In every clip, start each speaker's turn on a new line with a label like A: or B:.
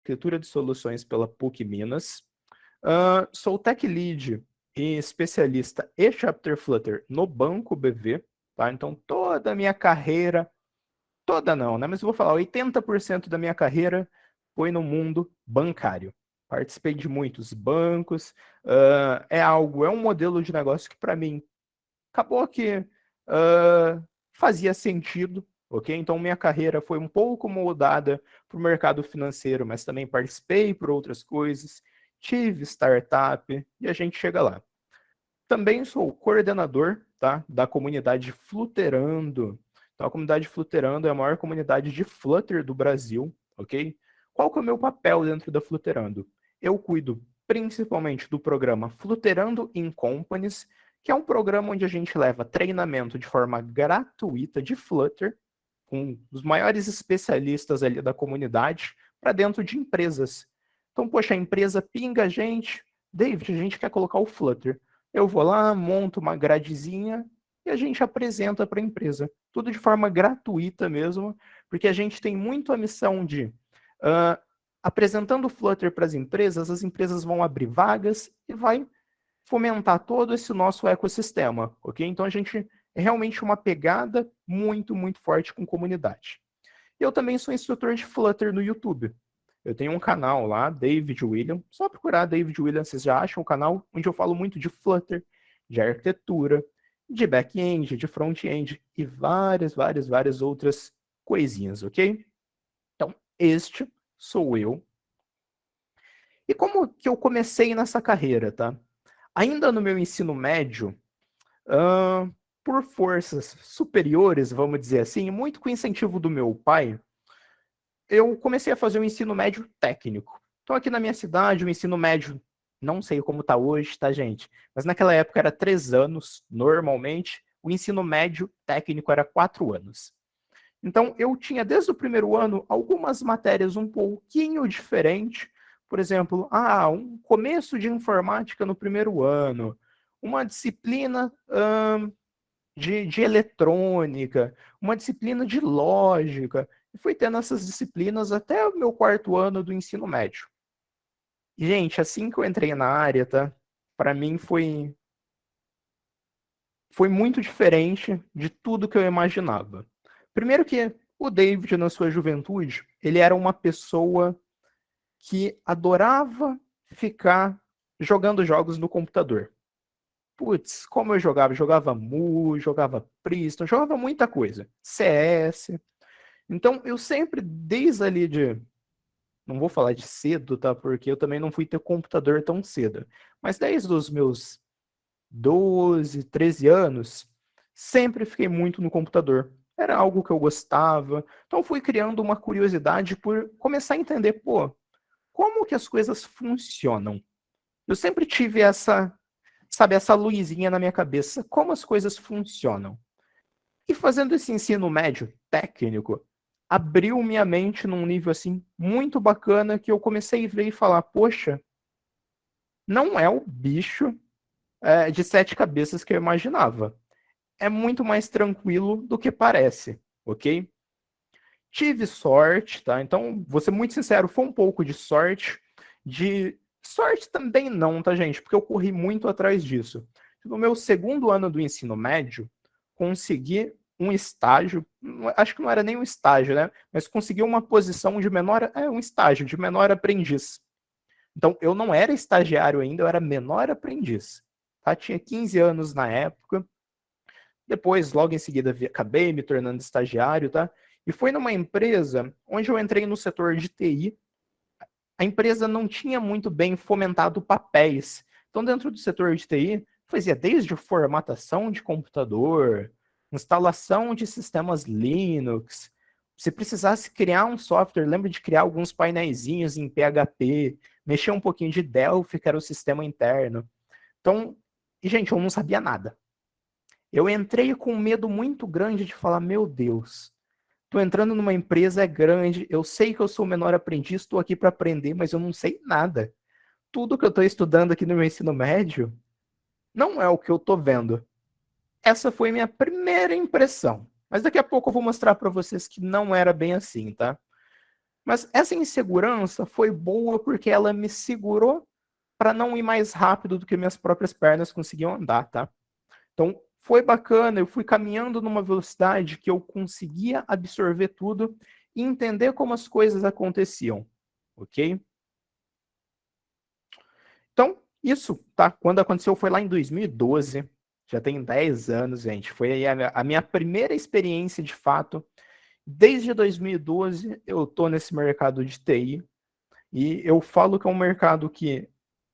A: arquitetura de soluções pela PUC Minas. Sou tech lead e especialista e chapter Flutter no Banco BV, tá? Então toda a minha carreira, toda não, né? Mas eu vou falar, 80% da minha carreira foi no mundo bancário. Participei de muitos bancos, é um modelo de negócio que para mim acabou que fazia sentido, ok? Então minha carreira foi um pouco moldada para o mercado financeiro, mas também participei por outras coisas, tive startup e a gente chega lá. Também sou coordenador, tá, da comunidade Flutterando. Então a comunidade Flutterando é a maior comunidade de Flutter do Brasil, ok? Qual que é o meu papel dentro da Flutterando? Eu cuido principalmente do programa Flutterando in Companies, que é um programa onde a gente leva treinamento de forma gratuita de Flutter, com os maiores especialistas ali da comunidade, para dentro de empresas. Então, poxa, a empresa pinga a gente, David, a gente quer colocar o Flutter. Eu vou lá, monto uma gradezinha e a gente apresenta para a empresa. Tudo de forma gratuita mesmo, porque a gente tem muito a missão de, apresentando o Flutter para as empresas vão abrir vagas e vai fomentar todo esse nosso ecossistema, ok? Então a gente é realmente uma pegada muito, muito forte com comunidade. E eu também sou instrutor de Flutter no YouTube. Eu tenho um canal lá, David William. Só procurar David William, vocês já acham o canal, onde eu falo muito de Flutter, de arquitetura, de back-end, de front-end e várias outras coisinhas, ok? Então, este sou eu. E como que eu comecei nessa carreira, tá? Ainda no meu ensino médio, por forças superiores, vamos dizer assim, muito com incentivo do meu pai, eu comecei a fazer o ensino médio técnico. Então, aqui na minha cidade, o ensino médio, não sei como está hoje, tá, gente? Mas naquela época era 3 anos, normalmente. O ensino médio técnico era 4 anos. Então, eu tinha desde o primeiro ano algumas matérias um pouquinho diferentes. Por exemplo, um começo de informática no primeiro ano, uma disciplina de eletrônica, uma disciplina de lógica. E fui tendo essas disciplinas até o meu 4 ano do ensino médio. E, gente, assim que eu entrei na área, tá? Para mim foi muito diferente de tudo que eu imaginava. Primeiro que o David, na sua juventude, ele era uma pessoa que adorava ficar jogando jogos no computador. Putz, como eu jogava? Jogava Mu, jogava Priston, jogava muita coisa. CS. Então, eu sempre, desde ali de. Não vou falar de cedo, tá? Porque eu também não fui ter computador tão cedo. Mas desde os meus 12, 13 anos, sempre fiquei muito no computador. Era algo que eu gostava. Então, fui criando uma curiosidade por começar a entender, pô, como que as coisas funcionam. Eu sempre tive essa, sabe, essa luzinha na minha cabeça, como as coisas funcionam. E fazendo esse ensino médio técnico, abriu minha mente num nível assim muito bacana que eu comecei a ver e falar, poxa, não é o bicho de 7 cabeças que eu imaginava. É muito mais tranquilo do que parece, ok? Tive sorte, tá? Então, vou ser muito sincero, foi um pouco de sorte. De sorte também não, tá, gente? Porque eu corri muito atrás disso. No meu segundo ano do ensino médio, consegui um estágio, acho que não era nem um estágio, né? Mas consegui uma posição de um estágio de menor aprendiz. Então, eu não era estagiário ainda, eu era menor aprendiz. Tá? Tinha 15 anos na época. Depois, logo em seguida, acabei me tornando estagiário, tá? E foi numa empresa onde eu entrei no setor de TI. A empresa não tinha muito bem fomentado papéis. Então, dentro do setor de TI, fazia desde formatação de computador, instalação de sistemas Linux. Se precisasse criar um software, lembra de criar alguns painéisinhos em PHP, mexer um pouquinho de Delphi, que era o sistema interno. Então, e gente, eu não sabia nada. Eu entrei com um medo muito grande de falar, meu Deus, tô entrando numa empresa grande, eu sei que eu sou o menor aprendiz, estou aqui para aprender, mas eu não sei nada. Tudo que eu estou estudando aqui no meu ensino médio não é o que eu estou vendo. Essa foi minha primeira impressão. Mas daqui a pouco eu vou mostrar para vocês que não era bem assim, tá? Mas essa insegurança foi boa porque ela me segurou para não ir mais rápido do que minhas próprias pernas conseguiam andar, tá? Então, foi bacana, eu fui caminhando numa velocidade que eu conseguia absorver tudo e entender como as coisas aconteciam, ok? Então, isso, tá? Quando aconteceu foi lá em 2012, já tem 10 anos, gente. Foi a minha primeira experiência de fato. Desde 2012 eu tô nesse mercado de TI e eu falo que é um mercado que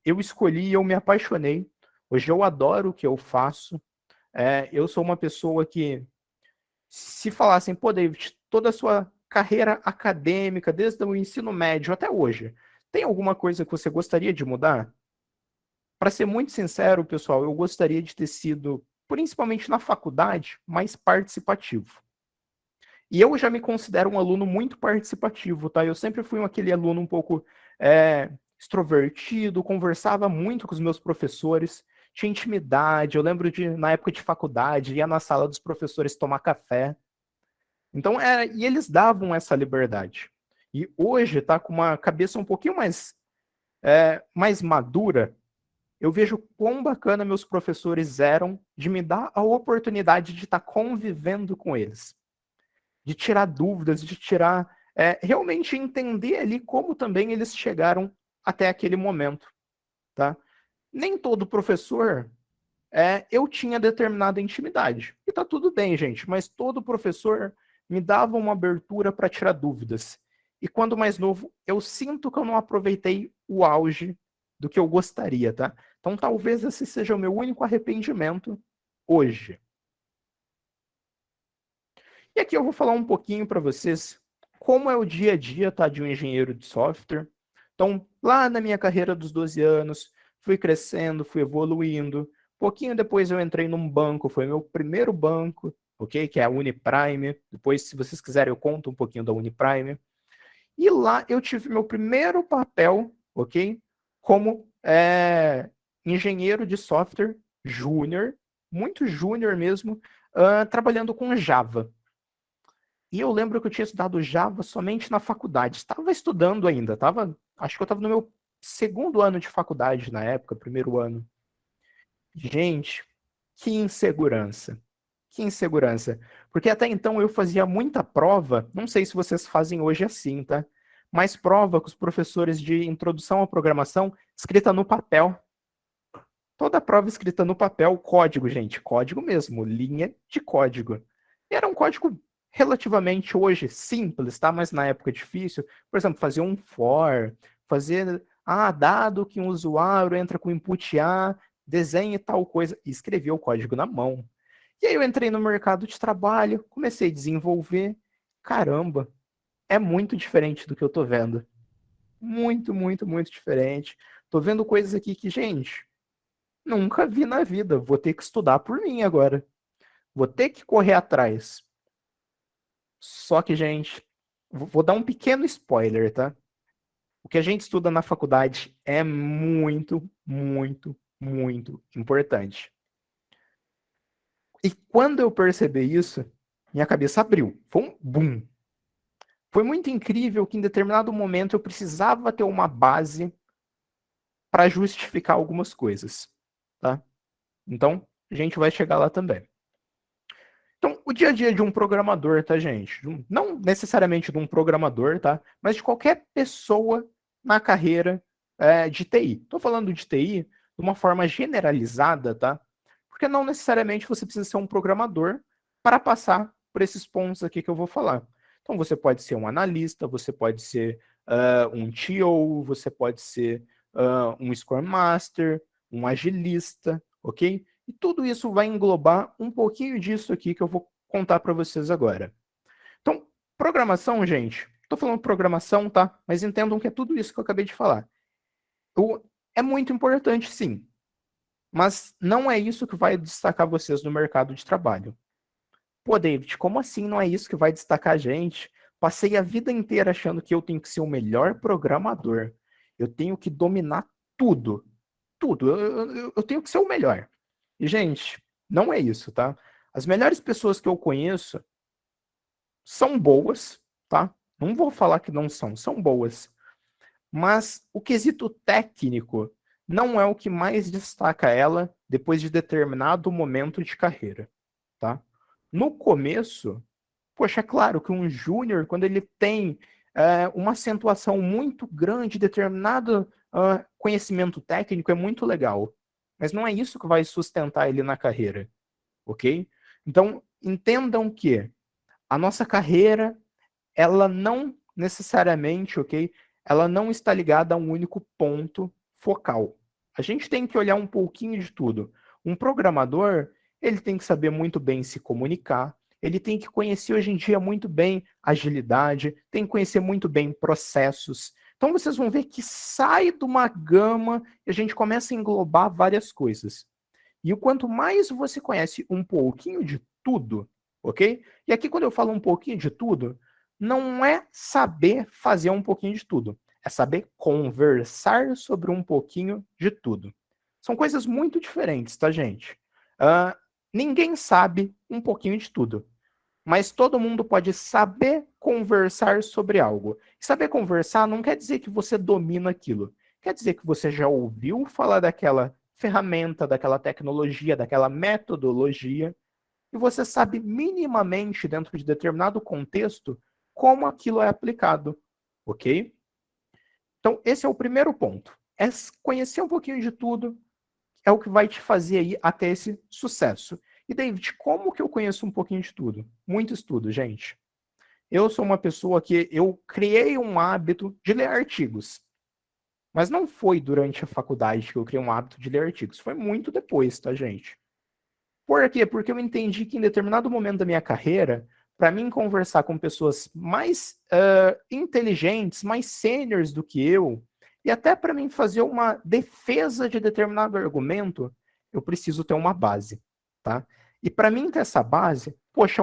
A: eu escolhi e eu me apaixonei. Hoje eu adoro o que eu faço. Eu sou uma pessoa que, se falassem, pô, David, toda a sua carreira acadêmica, desde o ensino médio até hoje, tem alguma coisa que você gostaria de mudar? Para ser muito sincero, pessoal, eu gostaria de ter sido, principalmente na faculdade, mais participativo. E eu já me considero um aluno muito participativo, tá? Eu sempre fui aquele aluno um pouco extrovertido, conversava muito com os meus professores, tinha intimidade. Eu lembro de, na época de faculdade, ia na sala dos professores tomar café. Então, e eles davam essa liberdade. E hoje, tá com uma cabeça um pouquinho mais madura, eu vejo quão bacana meus professores eram de me dar a oportunidade de estar convivendo com eles, de tirar dúvidas, de tirar, realmente entender ali como também eles chegaram até aquele momento, tá? Nem todo professor, eu tinha determinada intimidade. E tá tudo bem, gente, mas todo professor me dava uma abertura para tirar dúvidas. E quando mais novo, eu sinto que eu não aproveitei o auge do que eu gostaria, tá? Então talvez esse seja o meu único arrependimento hoje. E aqui eu vou falar um pouquinho para vocês como é o dia a dia, tá, de um engenheiro de software. Então, lá na minha carreira dos 12 anos, fui crescendo, fui evoluindo. Pouquinho depois eu entrei num banco, foi meu primeiro banco, ok? Que é a Uniprime. Depois, se vocês quiserem, eu conto um pouquinho da Uniprime. E lá eu tive meu primeiro papel, ok? Como engenheiro de software júnior, muito júnior mesmo, trabalhando com Java. E eu lembro que eu tinha estudado Java somente na faculdade. Estava estudando ainda, acho que eu estava no meu segundo ano de faculdade na época, primeiro ano. Gente, que insegurança. Que insegurança. Porque até então eu fazia muita prova, não sei se vocês fazem hoje assim, tá? Mas prova com os professores de introdução à programação escrita no papel. Toda prova escrita no papel, código, gente, código mesmo, linha de código. E era um código relativamente hoje simples, tá? Mas na época difícil. Por exemplo, fazer um for, fazer, dado que um usuário entra com input A, desenhe tal coisa, e escrever o código na mão. E aí eu entrei no mercado de trabalho, comecei a desenvolver. Caramba, é muito diferente do que eu tô vendo. Muito, muito, muito diferente. Tô vendo coisas aqui que, gente, nunca vi na vida. Vou ter que estudar por mim agora. Vou ter que correr atrás. Só que, gente, vou dar um pequeno spoiler, tá? O que a gente estuda na faculdade é muito, muito, muito importante. E quando eu percebi isso, minha cabeça abriu. Foi um boom. Foi muito incrível que em determinado momento eu precisava ter uma base para justificar algumas coisas, tá? Então, a gente vai chegar lá também. Então, o dia a dia de um programador, tá, gente? Não necessariamente de um programador, tá? Mas de qualquer pessoa na carreira de TI. Estou falando de TI de uma forma generalizada, tá? Porque não necessariamente você precisa ser um programador para passar por esses pontos aqui que eu vou falar. Então, você pode ser um analista, você pode ser um TO, você pode ser um Scrum Master, um agilista, ok? E tudo isso vai englobar um pouquinho disso aqui que eu vou contar para vocês agora. Então, programação, gente, estou falando programação, tá? Mas entendam que é tudo isso que eu acabei de falar. É muito importante, sim, mas não é isso que vai destacar vocês no mercado de trabalho. Pô, David, como assim não é isso que vai destacar a gente? Passei a vida inteira achando que eu tenho que ser o melhor programador. Eu tenho que dominar tudo. Tudo. Eu tenho que ser o melhor. E, gente, não é isso, tá? As melhores pessoas que eu conheço são boas, tá? Não vou falar que não são, são boas. Mas o quesito técnico não é o que mais destaca ela depois de determinado momento de carreira, tá? No começo, poxa, é claro que um júnior, quando ele tem uma acentuação muito grande, determinado conhecimento técnico, é muito legal. Mas não é isso que vai sustentar ele na carreira, ok? Então, entendam que a nossa carreira ela não necessariamente, ok? Ela não está ligada a um único ponto focal. A gente tem que olhar um pouquinho de tudo. Um programador, ele tem que saber muito bem se comunicar, ele tem que conhecer hoje em dia muito bem agilidade, tem que conhecer muito bem processos. Então vocês vão ver que sai de uma gama e a gente começa a englobar várias coisas. E o quanto mais você conhece um pouquinho de tudo, ok? E aqui, quando eu falo um pouquinho de tudo, não é saber fazer um pouquinho de tudo, é saber conversar sobre um pouquinho de tudo. São coisas muito diferentes, tá, gente? Uh, ninguém sabe um pouquinho de tudo, mas todo mundo pode saber conversar sobre algo. E saber conversar não quer dizer que você domina aquilo. Quer dizer que você já ouviu falar daquela ferramenta, daquela tecnologia, daquela metodologia, e você sabe minimamente, dentro de determinado contexto, como aquilo é aplicado. Ok? Então, esse é o primeiro ponto. É conhecer um pouquinho de tudo, é o que vai te fazer aí até esse sucesso. E, David, como que eu conheço um pouquinho de tudo? Muito estudo, gente. Eu sou uma pessoa que eu criei um hábito de ler artigos. Mas não foi durante a faculdade que eu criei um hábito de ler artigos. Foi muito depois, tá, gente? Por quê? Porque eu entendi que em determinado momento da minha carreira, para mim conversar com pessoas mais inteligentes, mais sêniores do que eu, e até para mim fazer uma defesa de determinado argumento, eu preciso ter uma base, tá? E para mim ter essa base, poxa,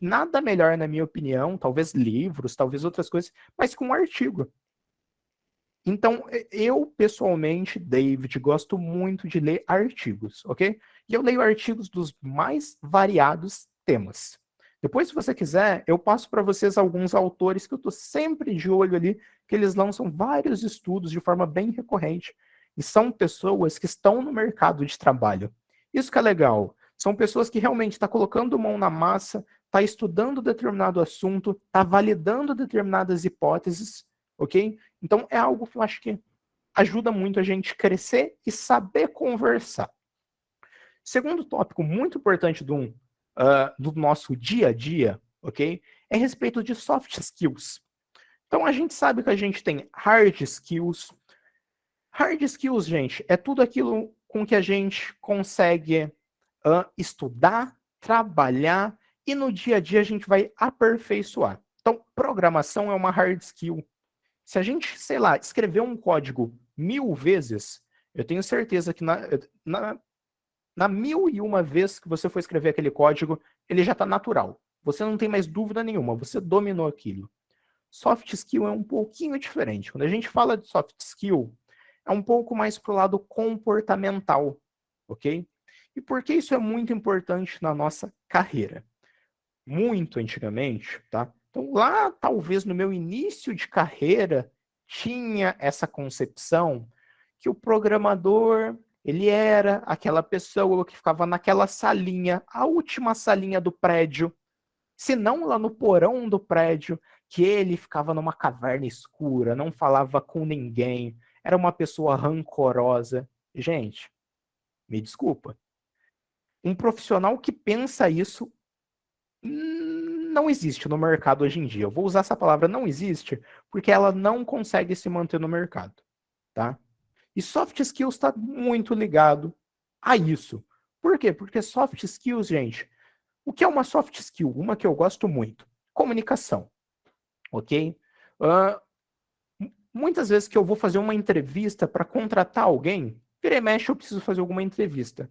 A: nada melhor na minha opinião, talvez livros, talvez outras coisas, mas com um artigo. Então, eu pessoalmente, David, gosto muito de ler artigos, ok? E eu leio artigos dos mais variados temas. Depois, se você quiser, eu passo para vocês alguns autores que eu estou sempre de olho ali, que eles lançam vários estudos de forma bem recorrente. E são pessoas que estão no mercado de trabalho. Isso que é legal. São pessoas que realmente estão colocando mão na massa, está estudando determinado assunto, está validando determinadas hipóteses, ok? Então, é algo que eu acho que ajuda muito a gente crescer e saber conversar. Segundo tópico muito importante do nosso dia a dia, ok? É a respeito de soft skills. Então, a gente sabe que a gente tem hard skills. Hard skills, gente, é tudo aquilo com que a gente consegue estudar, trabalhar e no dia a dia a gente vai aperfeiçoar. Então, programação é uma hard skill. Se a gente, sei lá, escrever um código 1000 vezes, eu tenho certeza que na 1001 vez que você for escrever aquele código, ele já está natural. Você não tem mais dúvida nenhuma, você dominou aquilo. Soft skill é um pouquinho diferente. Quando a gente fala de soft skill, é um pouco mais para o lado comportamental, ok? E por que isso é muito importante na nossa carreira? Muito antigamente, tá? Então, lá, talvez no meu início de carreira, tinha essa concepção que o programador, ele era aquela pessoa que ficava naquela salinha, a última salinha do prédio, se não lá no porão do prédio, que ele ficava numa caverna escura, não falava com ninguém, era uma pessoa rancorosa. Gente, me desculpa. Um profissional que pensa isso não existe no mercado hoje em dia. Eu vou usar essa palavra não existe porque ela não consegue se manter no mercado, tá? E soft skills está muito ligado a isso. Por quê? Porque soft skills, gente, o que é uma soft skill? Uma que eu gosto muito. Comunicação, ok? Uh, muitas vezes que eu vou fazer uma entrevista para contratar alguém, vira e mexe eu preciso fazer alguma entrevista.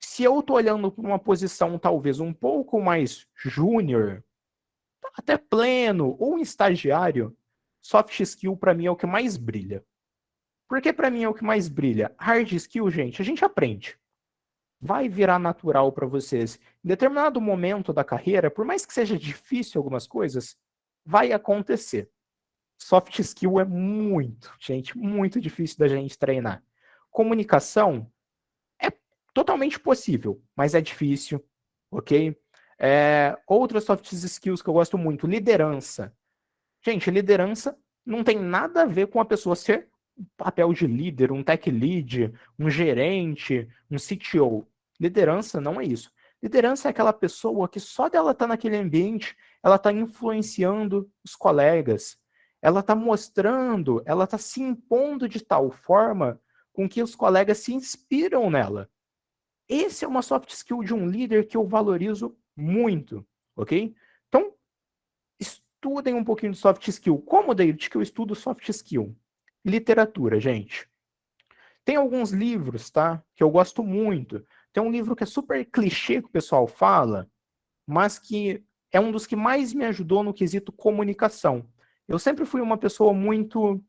A: Se eu estou olhando para uma posição talvez um pouco mais júnior, até pleno ou um estagiário, soft skill para mim é o que mais brilha. Por que para mim é o que mais brilha? Hard skill, gente, a gente aprende. Vai virar natural para vocês. Em determinado momento da carreira, por mais que seja difícil algumas coisas, vai acontecer. Soft skill é muito, gente, muito difícil da gente treinar. Comunicação é totalmente possível, mas é difícil, ok? Outras soft skills que eu gosto muito, liderança. Gente, liderança não tem nada a ver com a pessoa ser um papel de líder, um tech lead, um gerente, um CTO. Liderança não é isso. Liderança é aquela pessoa que só dela estar naquele ambiente, ela está influenciando os colegas. Ela está mostrando, ela está se impondo de tal forma com que os colegas se inspiram nela. Esse é uma soft skill de um líder que eu valorizo muito, ok? Então, estudem um pouquinho de soft skill. Como, David, que eu estudo soft skill? Literatura, gente. Tem alguns livros, tá? Que eu gosto muito. Tem um livro que é super clichê que o pessoal fala, mas que é um dos que mais me ajudou no quesito comunicação. Eu sempre fui uma pessoa muito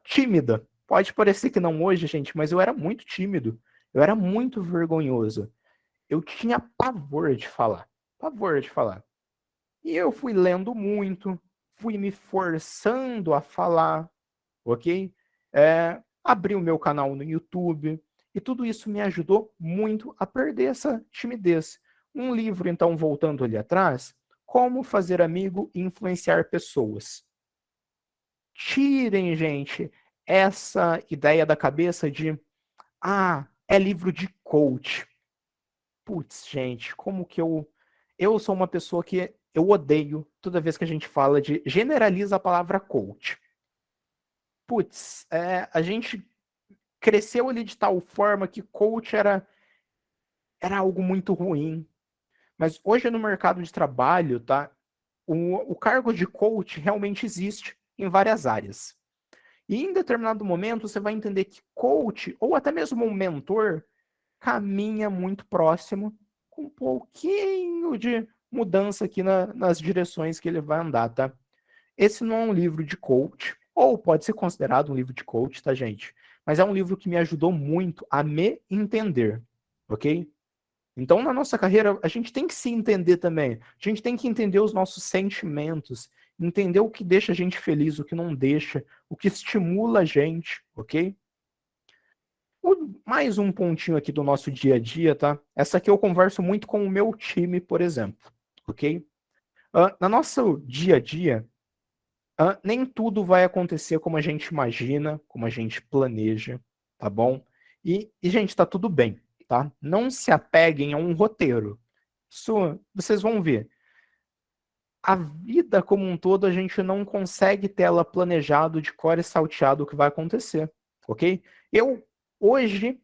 A: tímida. Pode parecer que não hoje, gente, mas eu era muito tímido. Eu era muito vergonhoso. Eu tinha pavor de falar. Pavor de falar. E eu fui lendo muito, fui me forçando a falar, ok? Abri o meu canal no YouTube, e tudo isso me ajudou muito a perder essa timidez. Um livro, então, voltando ali atrás, Como Fazer Amigo e Influenciar Pessoas. Tirem, gente, essa ideia da cabeça de, é livro de coach. Putz, gente, como que eu. Eu sou uma pessoa que eu odeio toda vez que a gente fala de. Generaliza a palavra coach. Putz, a gente cresceu ali de tal forma que coach era algo muito ruim. Mas hoje no mercado de trabalho, tá? O cargo de coach realmente existe em várias áreas. E em determinado momento você vai entender que coach, ou até mesmo um mentor, caminha muito próximo, com um pouquinho de mudança aqui nas direções que ele vai andar, tá? Esse não é um livro de coach, ou pode ser considerado um livro de coach, tá, gente? Mas é um livro que me ajudou muito a me entender, ok? Então, na nossa carreira, a gente tem que se entender também. A gente tem que entender os nossos sentimentos, entender o que deixa a gente feliz, o que não deixa, o que estimula a gente, ok? Mais um pontinho aqui do nosso dia a dia, tá? Essa aqui eu converso muito com o meu time, por exemplo, ok? Na nosso dia a dia, nem tudo vai acontecer como a gente imagina, como a gente planeja, tá bom? Gente, tá tudo bem, tá? Não se apeguem a um roteiro. Isso, vocês vão ver. A vida como um todo, a gente não consegue ter ela planejado de cor e salteado o que vai acontecer, ok? Hoje,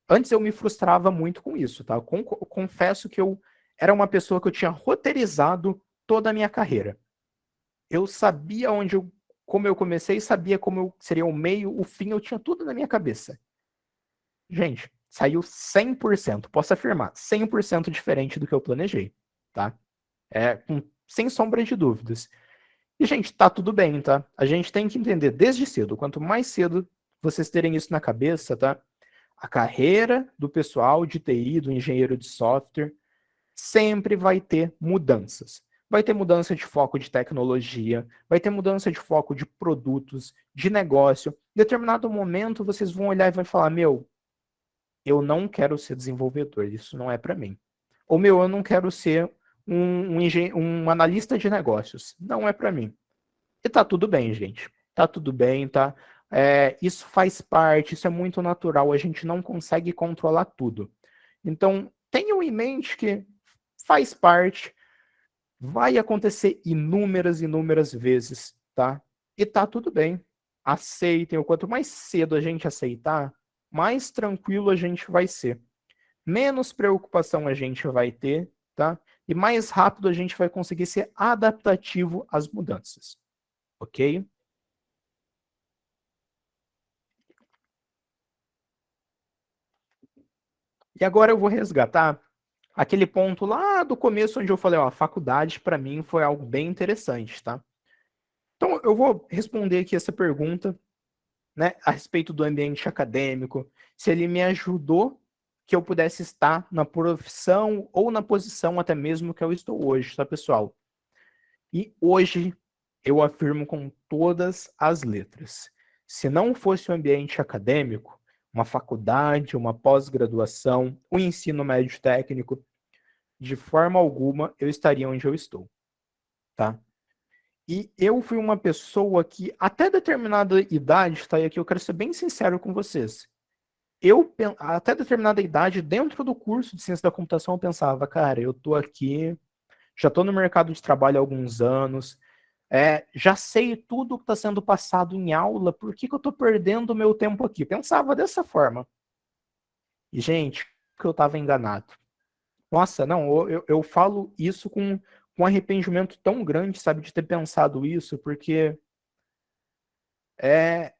A: antes eu me frustrava muito com isso, tá? Confesso que eu era uma pessoa que eu tinha roteirizado toda a minha carreira. Eu sabia como eu comecei, sabia como eu seria o meio, o fim, eu tinha tudo na minha cabeça. Gente, saiu 100%, posso afirmar, 100% diferente do que eu planejei, tá? Sem sombra de dúvidas. E, gente, tá tudo bem, tá? A gente tem que entender desde cedo, quanto mais cedo vocês terem isso na cabeça, tá? A carreira do pessoal de TI, do engenheiro de software, sempre vai ter mudanças. Vai ter mudança de foco de tecnologia, vai ter mudança de foco de produtos, de negócio. Em determinado momento, vocês vão olhar e vão falar: meu, eu não quero ser desenvolvedor, isso não é para mim. Ou, meu, eu não quero ser um analista de negócios, não é para mim. E tá tudo bem, gente. Tá tudo bem, tá? Isso faz parte, isso é muito natural, a gente não consegue controlar tudo. Então, tenham em mente que faz parte, vai acontecer inúmeras vezes, tá? E tá tudo bem. Aceitem, o quanto mais cedo a gente aceitar, mais tranquilo a gente vai ser. Menos preocupação a gente vai ter, tá? E mais rápido a gente vai conseguir ser adaptativo às mudanças, ok? E agora eu vou resgatar aquele ponto lá do começo onde eu falei, ó, a faculdade para mim foi algo bem interessante, tá? Então eu vou responder aqui essa pergunta, né, a respeito do ambiente acadêmico, se ele me ajudou que eu pudesse estar na profissão ou na posição até mesmo que eu estou hoje, tá, pessoal? E hoje eu afirmo com todas as letras. Se não fosse o ambiente acadêmico, uma faculdade, uma pós-graduação, um ensino médio técnico, de forma alguma eu estaria onde eu estou, tá? E eu fui uma pessoa que, até determinada idade, tá? E aqui eu quero ser bem sincero com vocês. Até determinada idade, dentro do curso de ciência da computação, eu pensava, cara, eu tô aqui, já tô no mercado de trabalho há alguns anos, já sei tudo que está sendo passado em aula, por que eu estou perdendo meu tempo aqui? Pensava dessa forma. E, gente, que eu estava enganado. Nossa, não, eu falo isso com um arrependimento tão grande, sabe, de ter pensado isso, porque é,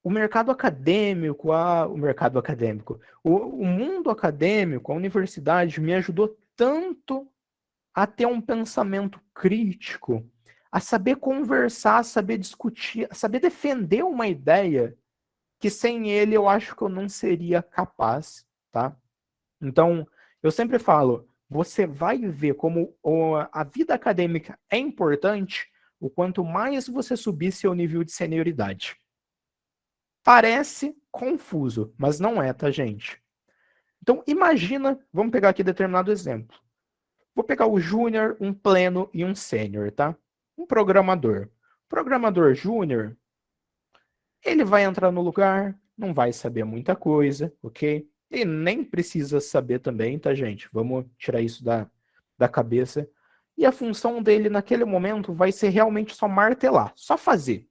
A: o mercado acadêmico, o mundo acadêmico, a universidade me ajudou tanto a ter um pensamento crítico, a saber conversar, a saber discutir, a saber defender uma ideia que sem ele eu acho que eu não seria capaz, tá? Então, eu sempre falo, você vai ver como a vida acadêmica é importante o quanto mais você subir seu nível de senioridade. Parece confuso, mas não é, tá, gente? Então, imagina, vamos pegar aqui determinado exemplo. Vou pegar o júnior, um pleno e um sênior, tá? Um programador. Programador júnior, ele vai entrar no lugar, não vai saber muita coisa, ok? E nem precisa saber também, tá, gente? Vamos tirar isso da cabeça. E a função dele naquele momento vai ser realmente só martelar, só fazer.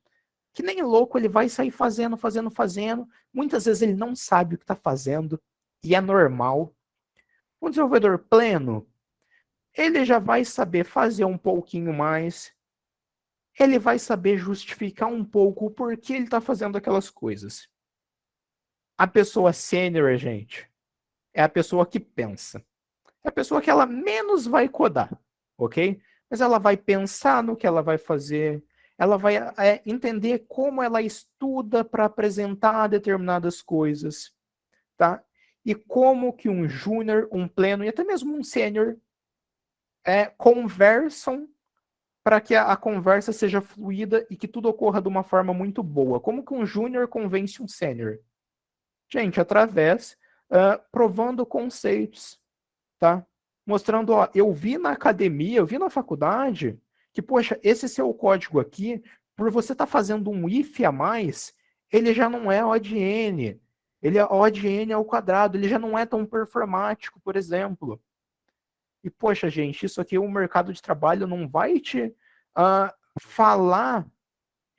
A: Que nem louco, ele vai sair fazendo, fazendo, fazendo. Muitas vezes ele não sabe o que está fazendo, e é normal. Um desenvolvedor pleno, ele já vai saber fazer um pouquinho mais, ele vai saber justificar um pouco o porquê ele está fazendo aquelas coisas. A pessoa sênior, gente, é a pessoa que pensa. É a pessoa que ela menos vai codar, ok? Mas ela vai pensar no que ela vai fazer, ela vai entender como ela estuda para apresentar determinadas coisas, tá? E como que um júnior, um pleno e até mesmo um sênior conversam para que a conversa seja fluida e que tudo ocorra de uma forma muito boa. Como que um júnior convence um sênior? Gente, através provando conceitos, tá? Mostrando, ó, eu vi na academia, eu vi na faculdade, que, poxa, esse seu código aqui, por você estar fazendo um if a mais, ele já não é O de N. Ele é O de N ao quadrado, ele já não é tão performático, por exemplo. E, poxa, gente, isso aqui o mercado de trabalho não vai te falar,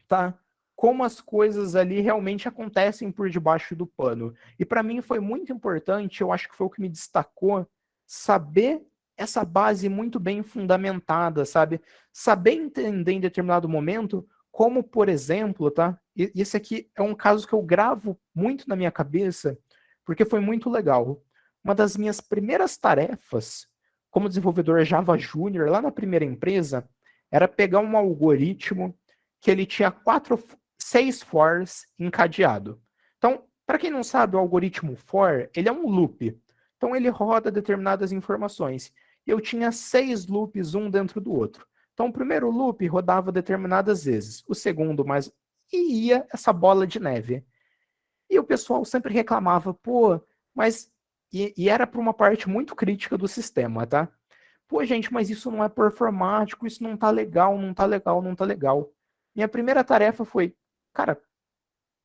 A: tá? Como as coisas ali realmente acontecem por debaixo do pano. E para mim foi muito importante, eu acho que foi o que me destacou, saber essa base muito bem fundamentada, sabe? Saber entender em determinado momento, como, por exemplo, tá? E esse aqui é um caso que eu gravo muito na minha cabeça, porque foi muito legal. Uma das minhas primeiras tarefas como desenvolvedor Java Júnior lá na primeira empresa era pegar um algoritmo que ele tinha 6 fors encadeado. Então, para quem não sabe, o algoritmo for, ele é um loop. Então, ele roda determinadas informações. Eu tinha 6 loops, um dentro do outro. Então, o primeiro loop rodava determinadas vezes. O segundo, mais... E ia essa bola de neve. E o pessoal sempre reclamava, pô, mas... E era para uma parte muito crítica do sistema, tá? Pô, gente, mas isso não é performático, isso não tá legal, não tá legal, não tá legal. Minha primeira tarefa foi, cara,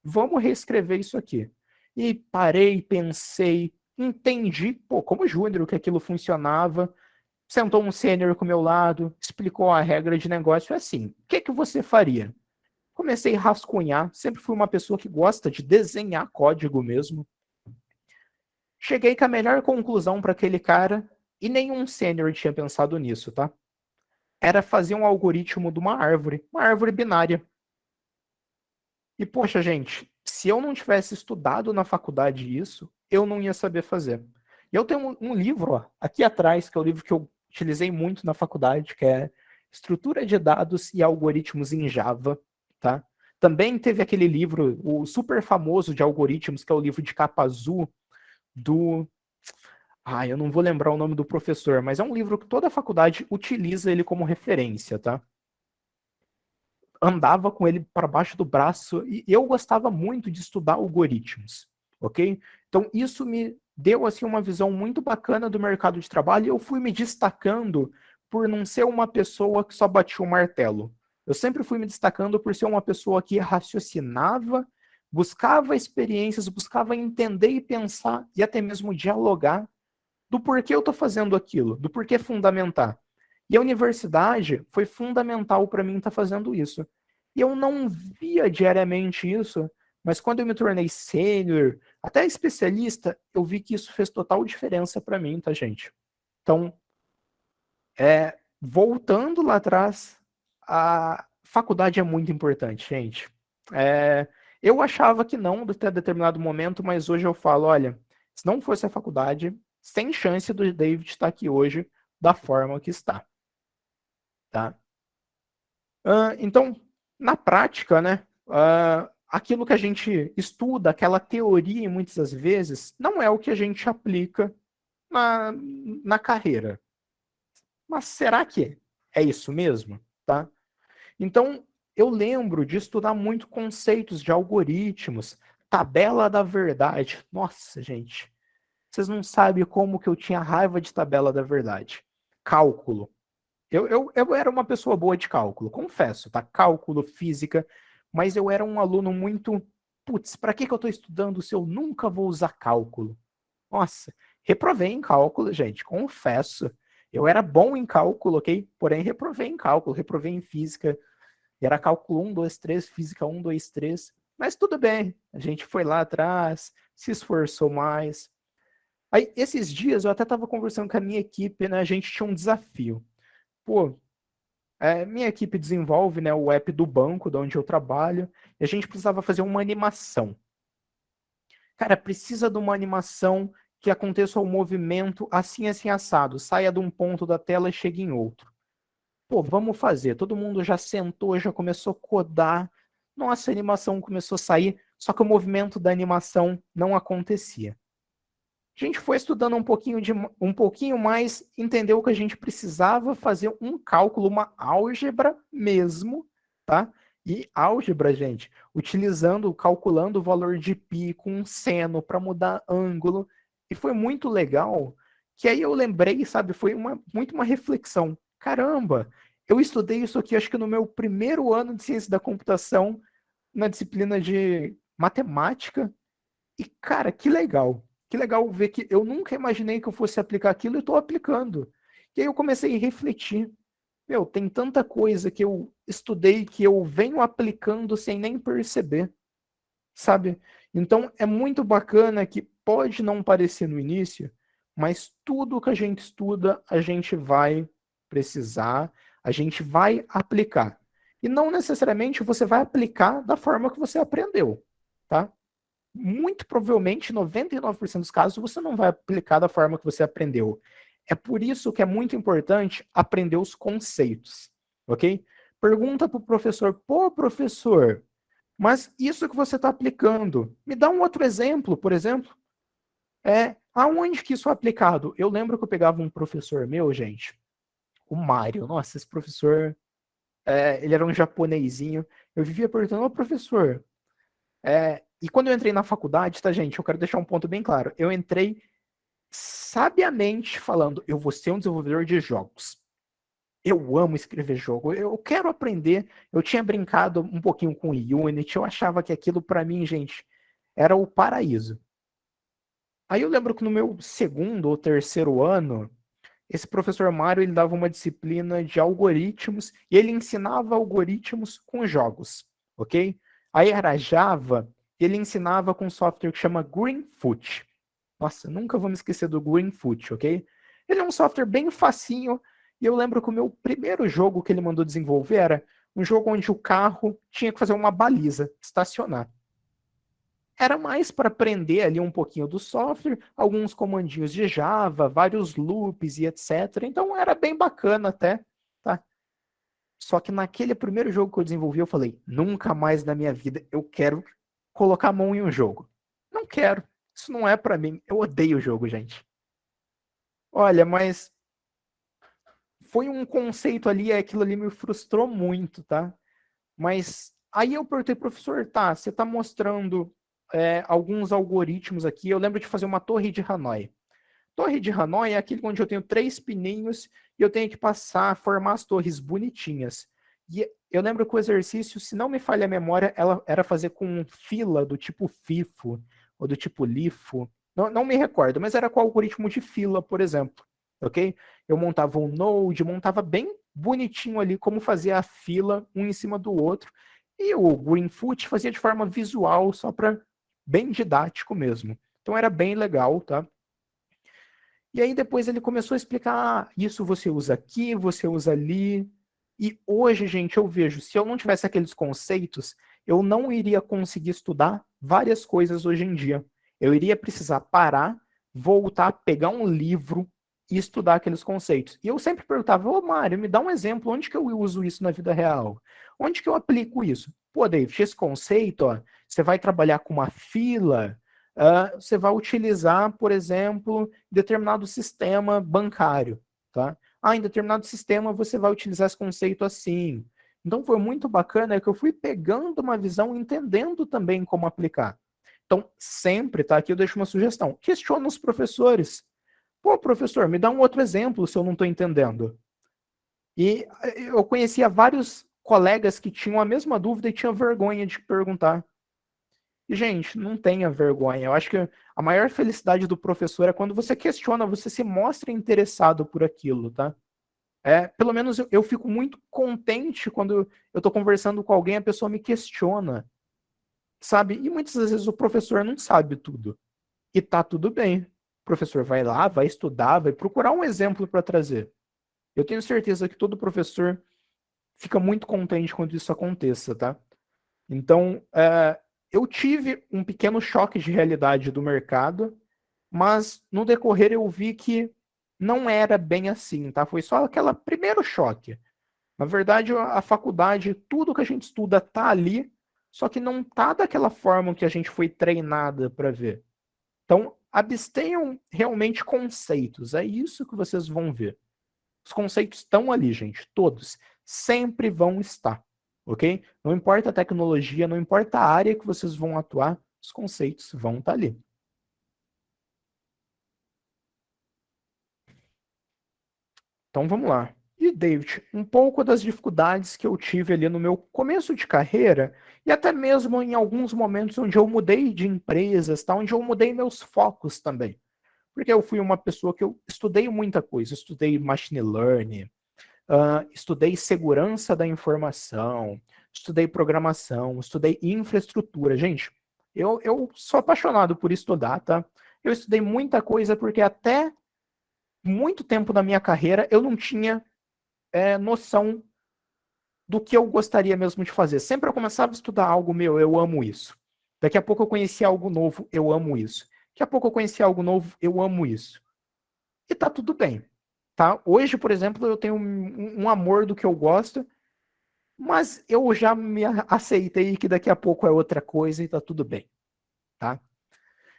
A: vamos reescrever isso aqui. E parei, pensei, entendi, pô, como júnior que aquilo funcionava. Sentou um sênior com o meu lado, explicou a regra de negócio, é assim, o que que você faria? Comecei a rascunhar, sempre fui uma pessoa que gosta de desenhar código mesmo. Cheguei com a melhor conclusão para aquele cara, e nenhum sênior tinha pensado nisso, tá? Era fazer um algoritmo de uma árvore binária. E, poxa, gente, se eu não tivesse estudado na faculdade isso, eu não ia saber fazer. E eu tenho um livro ó, aqui atrás, que é o livro que eu utilizei muito na faculdade, que é Estrutura de Dados e Algoritmos em Java, tá? Também teve aquele livro, o super famoso de algoritmos, que é o livro de capa azul do... eu não vou lembrar o nome do professor, mas é um livro que toda a faculdade utiliza ele como referência, tá? andava com ele para baixo do braço e eu gostava muito de estudar algoritmos, ok? Então isso me deu assim uma visão muito bacana do mercado de trabalho e eu fui me destacando por não ser uma pessoa que só batia o martelo. Eu sempre fui me destacando por ser uma pessoa que raciocinava, buscava experiências, buscava entender e pensar e até mesmo dialogar do porquê eu estou fazendo aquilo, do porquê fundamentar. E a universidade foi fundamental para mim estar fazendo isso. E eu não via diariamente isso, mas quando eu me tornei sênior, até especialista, eu vi que isso fez total diferença para mim, tá, gente? Então, voltando lá atrás, a faculdade é muito importante, gente. É, eu achava que não até determinado momento, mas hoje eu falo, olha, se não fosse a faculdade, sem chance do David estar aqui hoje da forma que está, tá? Então, na prática, né, aquilo que a gente estuda, aquela teoria, muitas das vezes, não é o que a gente aplica na, na carreira. Mas será que é isso mesmo? Tá? Então, eu lembro de estudar muito conceitos de algoritmos, tabela da verdade. Nossa, gente, vocês não sabem como que eu tinha raiva de tabela da verdade. Cálculo. Eu era uma pessoa boa de cálculo, confesso, tá? Cálculo, física, mas eu era um aluno muito. Putz, para que eu estou estudando se eu nunca vou usar cálculo? Nossa, reprovei em cálculo, gente, confesso. Eu era bom em cálculo, ok? Porém, reprovei em cálculo, reprovei em física. Era cálculo 1, 2, 3, física 1, 2, 3. Mas tudo bem, a gente foi lá atrás, se esforçou mais. Aí, esses dias, eu até estava conversando com a minha equipe, né? A gente tinha um desafio. Pô, minha equipe desenvolve, né, o app do banco, de onde eu trabalho, e a gente precisava fazer uma animação. Cara, precisa de uma animação que aconteça o movimento assim, assim, assado. Saia de um ponto da tela e chegue em outro. Pô, vamos fazer. Todo mundo já sentou, já começou a codar. Nossa, a animação começou a sair, só que o movimento da animação não acontecia. A gente foi estudando um pouquinho mais, entendeu que a gente precisava fazer um cálculo, uma álgebra mesmo, tá? E álgebra, gente, calculando o valor de π com um seno para mudar ângulo. E foi muito legal, que aí eu lembrei, sabe, foi muito uma reflexão. Caramba, eu estudei isso aqui, acho que no meu primeiro ano de ciência da computação, na disciplina de matemática, e, cara, que legal. Que legal ver que eu nunca imaginei que eu fosse aplicar aquilo e estou aplicando. E aí eu comecei a refletir. Meu, tem tanta coisa que eu estudei que eu venho aplicando sem nem perceber, sabe? Então é muito bacana que pode não parecer no início, mas tudo que a gente estuda, a gente vai precisar, a gente vai aplicar. E não necessariamente você vai aplicar da forma que você aprendeu, tá? Muito provavelmente, 99% dos casos, você não vai aplicar da forma que você aprendeu. É por isso que é muito importante aprender os conceitos, ok? Pergunta para o professor, pô, professor, mas isso que você está aplicando, me dá um outro exemplo, por exemplo. Aonde que isso é aplicado? Eu lembro que eu pegava um professor meu, gente, o Mário, nossa, esse professor, ele era um japonesinho, eu vivia perguntando, ô professor, e quando eu entrei na faculdade, tá, gente, eu quero deixar um ponto bem claro. Eu entrei sabiamente falando, eu vou ser um desenvolvedor de jogos. Eu amo escrever jogo, eu quero aprender. Eu tinha brincado um pouquinho com Unity, eu achava que aquilo para mim, gente, era o paraíso. Aí eu lembro que no meu segundo ou terceiro ano, esse professor Mário, ele dava uma disciplina de algoritmos e ele ensinava algoritmos com jogos, ok? Aí era Java, ele ensinava com um software que chama Greenfoot. Nossa, nunca vou me esquecer do Greenfoot, ok? Ele é um software bem facinho e eu lembro que o meu primeiro jogo que ele mandou desenvolver era um jogo onde o carro tinha que fazer uma baliza, estacionar. Era mais para aprender ali um pouquinho do software, alguns comandinhos de Java, vários loops e etc. Então era bem bacana até, tá? Só que naquele primeiro jogo que eu desenvolvi, eu falei, nunca mais na minha vida eu quero colocar a mão em um jogo. Não quero. Isso não é para mim. Eu odeio o jogo, gente. Olha, mas foi um conceito ali, aquilo ali me frustrou muito, tá? Mas aí eu perguntei, professor, tá, você está mostrando alguns algoritmos aqui. Eu lembro de fazer uma torre de Hanoi. Torre de Hanoi é aquele onde eu tenho 3 pininhos e eu tenho que passar, formar as torres bonitinhas. E eu lembro que o exercício, se não me falha a memória, ela era fazer com fila do tipo FIFO ou do tipo LIFO. Não me recordo, mas era com algoritmo de fila, por exemplo. Ok? Eu montava um node, montava bem bonitinho ali como fazia a fila um em cima do outro. E o Greenfoot fazia de forma visual, só para bem didático mesmo. Então era bem legal, tá? E aí depois ele começou a explicar, isso você usa aqui, você usa ali. E hoje, gente, eu vejo, se eu não tivesse aqueles conceitos, eu não iria conseguir estudar várias coisas hoje em dia. Eu iria precisar parar, voltar, pegar um livro e estudar aqueles conceitos. E eu sempre perguntava, ô Mário, me dá um exemplo, onde que eu uso isso na vida real? Onde que eu aplico isso? Pô, David, esse conceito, ó, você vai trabalhar com uma fila, você vai utilizar, por exemplo, determinado sistema bancário, tá? Em determinado sistema você vai utilizar esse conceito assim. Então foi muito bacana que eu fui pegando uma visão, entendendo também como aplicar. Então, sempre, tá? Aqui eu deixo uma sugestão. Questiona os professores. Pô, professor, me dá um outro exemplo se eu não estou entendendo. E eu conhecia vários colegas que tinham a mesma dúvida e tinham vergonha de perguntar. E, gente, não tenha vergonha. Eu acho que a maior felicidade do professor é quando você questiona, você se mostra interessado por aquilo, tá? Pelo menos eu fico muito contente quando eu tô conversando com alguém, a pessoa me questiona, sabe? E muitas vezes o professor não sabe tudo. E tá tudo bem. O professor vai lá, vai estudar, vai procurar um exemplo para trazer. Eu tenho certeza que todo professor fica muito contente quando isso aconteça, tá? Então, eu tive um pequeno choque de realidade do mercado, mas no decorrer eu vi que não era bem assim, tá? Foi só aquele primeiro choque. Na verdade, a faculdade, tudo que a gente estuda tá ali, só que não tá daquela forma que a gente foi treinada para ver. Então, abstenham realmente conceitos, é isso que vocês vão ver. Os conceitos estão ali, gente, todos. Sempre vão estar, ok? Não importa a tecnologia, não importa a área que vocês vão atuar, os conceitos vão estar ali. Então vamos lá. E, David, um pouco das dificuldades que eu tive ali no meu começo de carreira, e até mesmo em alguns momentos onde eu mudei de empresas, tá? Onde eu mudei meus focos também. Porque eu fui uma pessoa que eu estudei muita coisa, estudei machine learning, estudei segurança da informação, estudei programação, estudei infraestrutura. Gente, eu sou apaixonado por estudar, tá? Eu estudei muita coisa porque até muito tempo da minha carreira eu não tinha noção do que eu gostaria mesmo de fazer. Sempre eu começava a estudar algo meu, eu amo isso. Daqui a pouco eu conheci algo novo, eu amo isso. Daqui a pouco eu conheci algo novo, eu amo isso. E tá tudo bem, tá? Hoje, por exemplo, eu tenho um amor do que eu gosto, mas eu já me aceitei que daqui a pouco é outra coisa e tá tudo bem, tá?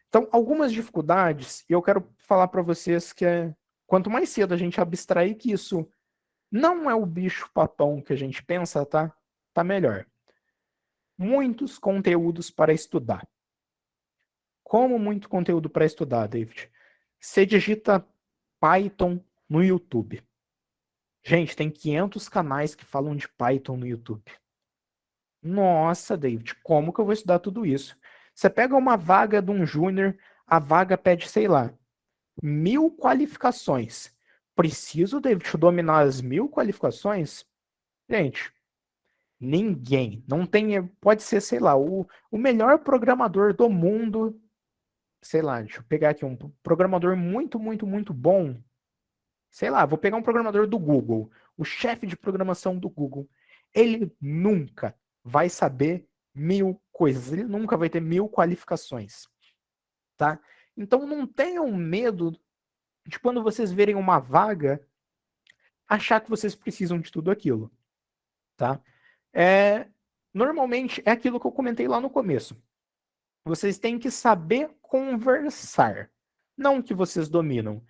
A: Então, algumas dificuldades, e eu quero falar para vocês que quanto mais cedo a gente abstrair que isso não é o bicho papão que a gente pensa, tá? Tá melhor. Muitos conteúdos para estudar. Como muito conteúdo para estudar, David? Você digita Python no YouTube. Gente, tem 500 canais que falam de Python no YouTube. Nossa, David, como que eu vou estudar tudo isso? Você pega uma vaga de um júnior, a vaga pede, sei lá, 1.000 qualificações. Preciso, David, dominar as 1.000 qualificações? Gente, ninguém. Não tem. Pode ser, sei lá, o melhor programador do mundo. Sei lá, deixa eu pegar aqui um programador muito, muito, muito bom. Sei lá, vou pegar um programador do Google, o chefe de programação do Google. Ele nunca vai saber 1.000 coisas, ele nunca vai ter 1.000 qualificações, tá? Então não tenham medo de quando vocês verem uma vaga, achar que vocês precisam de tudo aquilo, tá? Normalmente é aquilo que eu comentei lá no começo. Vocês têm que saber conversar, não que vocês dominam.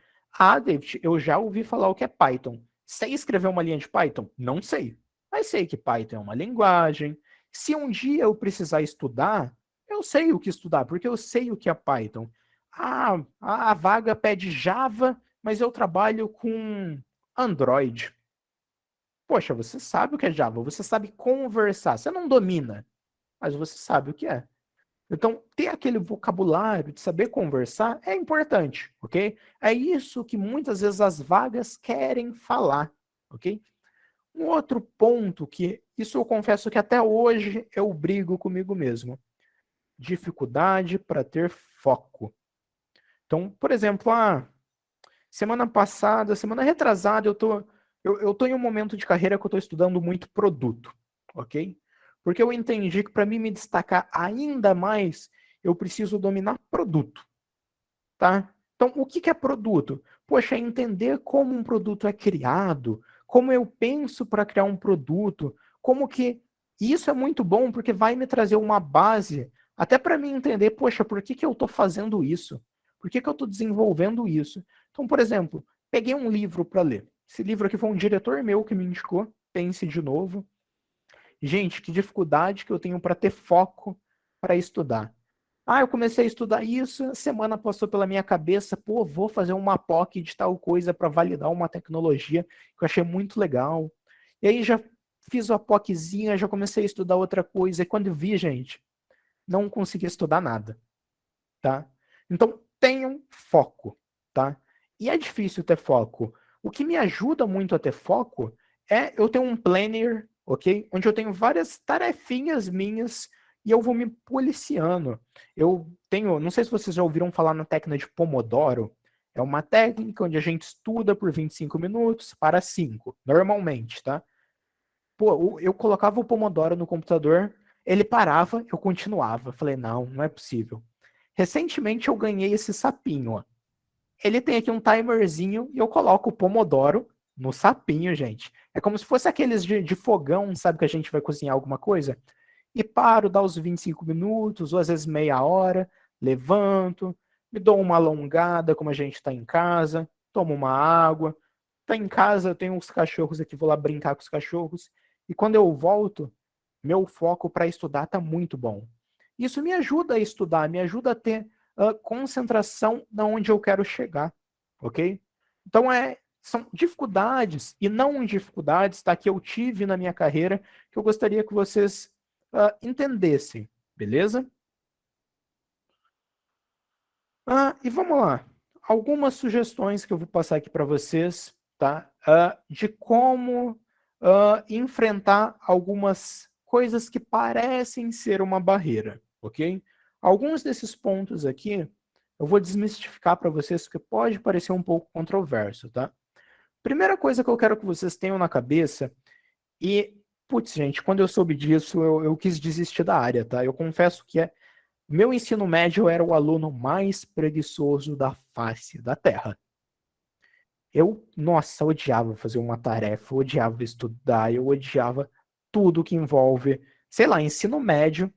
A: David, eu já ouvi falar o que é Python. Sei escrever uma linha de Python? Não sei. mas sei que Python é uma linguagem. Se um dia eu precisar estudar, eu sei o que estudar, porque eu sei o que é Python. Ah, a vaga pede Java, mas eu trabalho com Android. Poxa, você sabe o que é Java, você sabe conversar. Você não domina, mas você sabe o que é. Então, ter aquele vocabulário de saber conversar é importante, ok? É isso que muitas vezes as vagas querem falar, ok? Um outro ponto que, isso eu confesso que até hoje eu brigo comigo mesmo. Dificuldade para ter foco. Então, por exemplo, semana passada, semana retrasada, eu tô em um momento de carreira que eu estou estudando muito produto, ok? Porque eu entendi que para mim me destacar ainda mais, eu preciso dominar produto, tá? Então, o que é produto? Poxa, é entender como um produto é criado, como eu penso para criar um produto, como que isso é muito bom porque vai me trazer uma base até para mim entender, poxa, por que eu estou fazendo isso? Por que eu estou desenvolvendo isso? Então, por exemplo, peguei um livro para ler. Esse livro aqui foi um diretor meu que me indicou, Pense de Novo. Gente, que dificuldade que eu tenho para ter foco para estudar. Eu comecei a estudar isso, a semana passou pela minha cabeça, pô, vou fazer uma POC de tal coisa para validar uma tecnologia que eu achei muito legal. E aí já fiz a POCzinha, já comecei a estudar outra coisa, e quando eu vi, gente, não consegui estudar nada, tá? Então, tenham foco, tá? E é difícil ter foco. O que me ajuda muito a ter foco é eu ter um planner, ok? Onde eu tenho várias tarefinhas minhas e eu vou me policiando. Eu tenho, não sei se vocês já ouviram falar na técnica de Pomodoro. É uma técnica onde a gente estuda por 25 minutos para 5, normalmente, tá? Pô, eu colocava o Pomodoro no computador, ele parava, eu continuava. Falei, não, não é possível. Recentemente eu ganhei esse sapinho, ó. Ele tem aqui um timerzinho e eu coloco o Pomodoro no sapinho, gente. É como se fosse aqueles de fogão, sabe, que a gente vai cozinhar alguma coisa? E paro, dá os 25 minutos, ou às vezes meia hora, levanto, me dou uma alongada, como a gente está em casa, tomo uma água. Tá em casa, eu tenho uns cachorros aqui, vou lá brincar com os cachorros. E quando eu volto, meu foco para estudar tá muito bom. Isso me ajuda a estudar, me ajuda a ter concentração na onde eu quero chegar, ok? Então são dificuldades e não dificuldades, tá, que eu tive na minha carreira que eu gostaria que vocês entendessem, beleza? E vamos lá. Algumas sugestões que eu vou passar aqui para vocês, tá? De como enfrentar algumas coisas que parecem ser uma barreira, ok? Alguns desses pontos aqui eu vou desmistificar para vocês que pode parecer um pouco controverso, tá? Primeira coisa que eu quero que vocês tenham na cabeça e, putz, gente, quando eu soube disso, eu quis desistir da área, tá? Eu confesso que meu ensino médio era o aluno mais preguiçoso da face da Terra. Eu, nossa, odiava fazer uma tarefa, odiava estudar, eu odiava tudo que envolve, sei lá, ensino médio.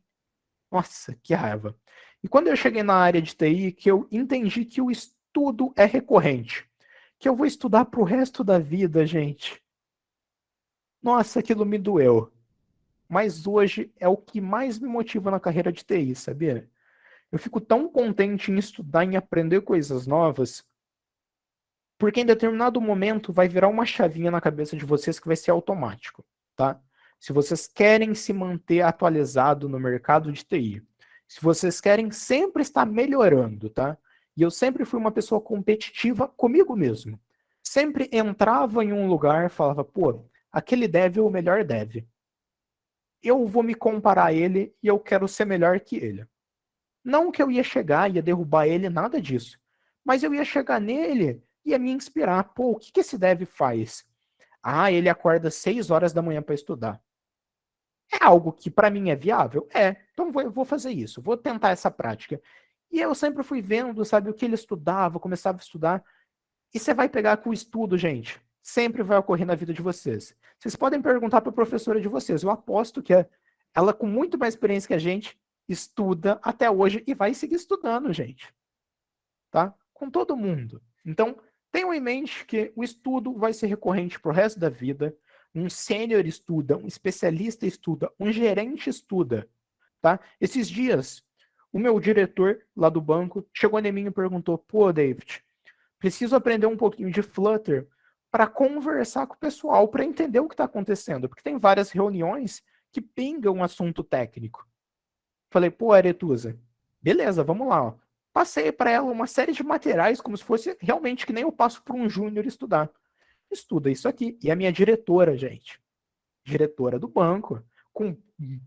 A: Nossa, que raiva. E quando eu cheguei na área de TI, que eu entendi que o estudo é recorrente, que eu vou estudar pro resto da vida, gente. Nossa, aquilo me doeu. Mas hoje é o que mais me motiva na carreira de TI, sabia? Eu fico tão contente em estudar, em aprender coisas novas, porque em determinado momento vai virar uma chavinha na cabeça de vocês que vai ser automático, tá? Se vocês querem se manter atualizado no mercado de TI, se vocês querem sempre estar melhorando, tá? E eu sempre fui uma pessoa competitiva comigo mesmo. Sempre entrava em um lugar, falava, pô, aquele dev é o melhor dev. Eu vou me comparar a ele e eu quero ser melhor que ele. Não que eu ia chegar, ia derrubar ele, nada disso. Mas eu ia chegar nele e ia me inspirar. Pô, o que que esse dev faz? Ele acorda 6 horas da manhã para estudar. É algo que para mim é viável? É. Então eu vou fazer isso, vou tentar essa prática. E eu sempre fui vendo, sabe, o que ele estudava, começava a estudar. E você vai pegar com o estudo, gente. Sempre vai ocorrer na vida de vocês. Vocês podem perguntar para a professora de vocês. Eu aposto que ela, com muito mais experiência que a gente, estuda até hoje e vai seguir estudando, gente. Tá? Com todo mundo. Então, tenham em mente que o estudo vai ser recorrente pro resto da vida. um sênior estuda, um especialista estuda, um gerente estuda, tá? Esses dias, o meu diretor lá do banco chegou em mim e perguntou: pô, David, preciso aprender um pouquinho de Flutter para conversar com o pessoal, para entender o que está acontecendo, porque tem várias reuniões que pingam um assunto técnico. Falei: pô, Aretusa, beleza, vamos lá. Ó. Passei para ela uma série de materiais, como se fosse realmente que nem eu passo para um júnior estudar. Estuda isso aqui. E a minha diretora, gente, diretora do banco, com,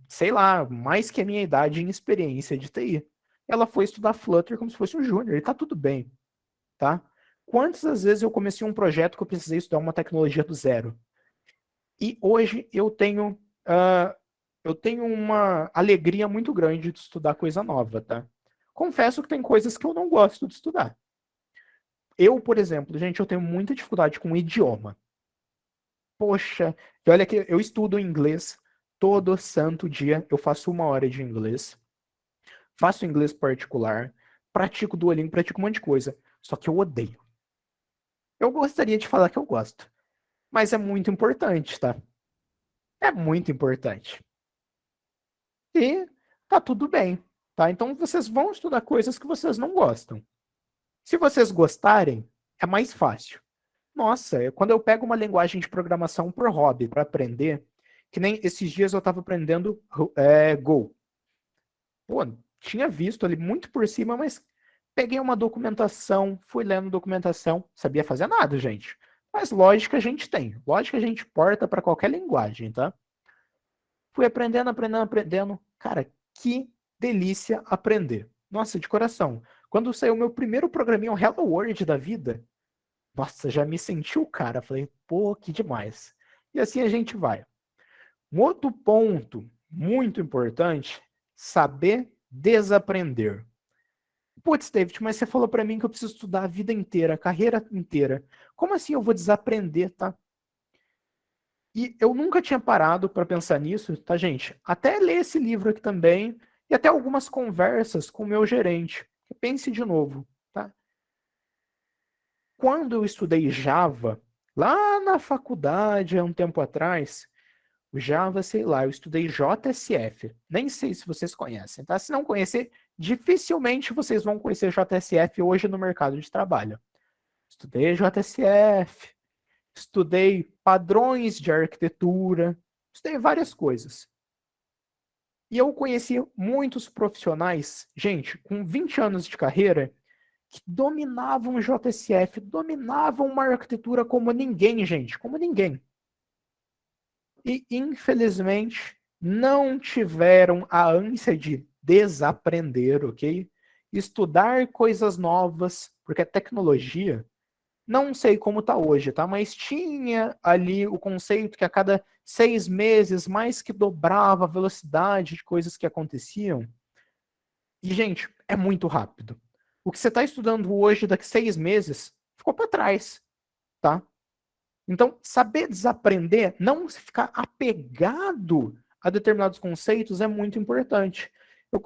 A: sei lá, mais que a minha idade em experiência de TI. Ela foi estudar Flutter como se fosse um júnior, e tá tudo bem, tá? Quantas vezes eu comecei um projeto que eu precisei estudar uma tecnologia do zero? E hoje eu tenho uma alegria muito grande de estudar coisa nova, tá? Confesso que tem coisas que eu não gosto de estudar. Eu, por exemplo, gente, eu tenho muita dificuldade com idioma. Poxa, e olha que eu estudo inglês todo santo dia. Eu faço 1 hora de inglês, faço inglês particular, pratico Duolingo, pratico um monte de coisa. Só que eu odeio. Eu gostaria de falar que eu gosto, mas é muito importante, tá? É muito importante. E tá tudo bem, tá? Então vocês vão estudar coisas que vocês não gostam. Se vocês gostarem, é mais fácil. Nossa, quando eu pego uma linguagem de programação por hobby para aprender, que nem esses dias eu estava aprendendo Go. Pô, tinha visto ali muito por cima, mas peguei uma documentação, fui lendo documentação, sabia fazer nada, gente. Mas lógica a gente tem, lógica a gente porta para qualquer linguagem, tá? Fui aprendendo, aprendendo, aprendendo. Cara, que delícia aprender. Nossa, de coração. Quando saiu o meu primeiro programinha, um Hello World da vida, nossa, já me senti o cara. Falei, pô, que demais. E assim a gente vai. Um outro ponto muito importante, saber desaprender. Putz, David, mas você falou para mim que eu preciso estudar a vida inteira, a carreira inteira. Como assim eu vou desaprender, tá? E eu nunca tinha parado para pensar nisso, tá, gente? Até ler esse livro aqui também e até algumas conversas com o meu gerente. Pense de novo, tá? Quando eu estudei Java, lá na faculdade, há um tempo atrás, o Java, sei lá, eu estudei JSF. Nem sei se vocês conhecem, tá? Se não conhecer, dificilmente vocês vão conhecer JSF hoje no mercado de trabalho. Estudei JSF, estudei padrões de arquitetura, estudei várias coisas. E eu conheci muitos profissionais, gente, com 20 anos de carreira, que dominavam o JSF, dominavam uma arquitetura como ninguém, gente, como ninguém. E, infelizmente, não tiveram a ânsia de desaprender, ok? Estudar coisas novas, porque a tecnologia, não sei como está hoje, tá? Mas tinha ali o conceito que a cada 6 meses mais que dobrava a velocidade de coisas que aconteciam. E, gente, é muito rápido. O que você está estudando hoje, daqui 6 meses, ficou para trás, tá? Então, saber desaprender, não ficar apegado a determinados conceitos é muito importante.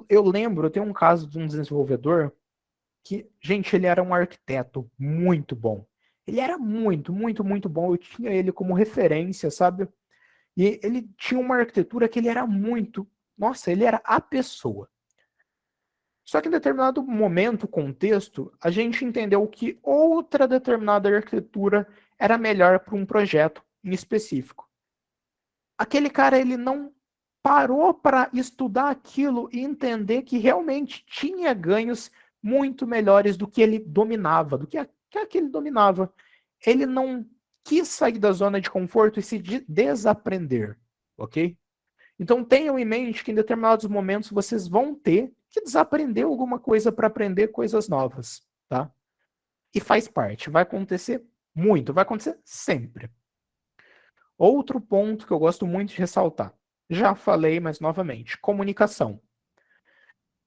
A: Eu lembro, eu tenho um caso de um desenvolvedor que, gente, ele era um arquiteto muito bom. Ele era muito, muito, muito bom. Eu tinha ele como referência, sabe? E ele tinha uma arquitetura que ele era muito. Nossa, ele era a pessoa. Só que em determinado momento, contexto, a gente entendeu que outra determinada arquitetura era melhor para um projeto em específico. Aquele cara, ele não parou para estudar aquilo e entender que realmente tinha ganhos muito melhores do que ele dominava, do que aquele dominava. Ele não quis sair da zona de conforto e se desaprender, ok? Então tenham em mente que em determinados momentos vocês vão ter que desaprender alguma coisa para aprender coisas novas, tá? E faz parte, vai acontecer muito, vai acontecer sempre. Outro ponto que eu gosto muito de ressaltar. Já falei, mas novamente, comunicação.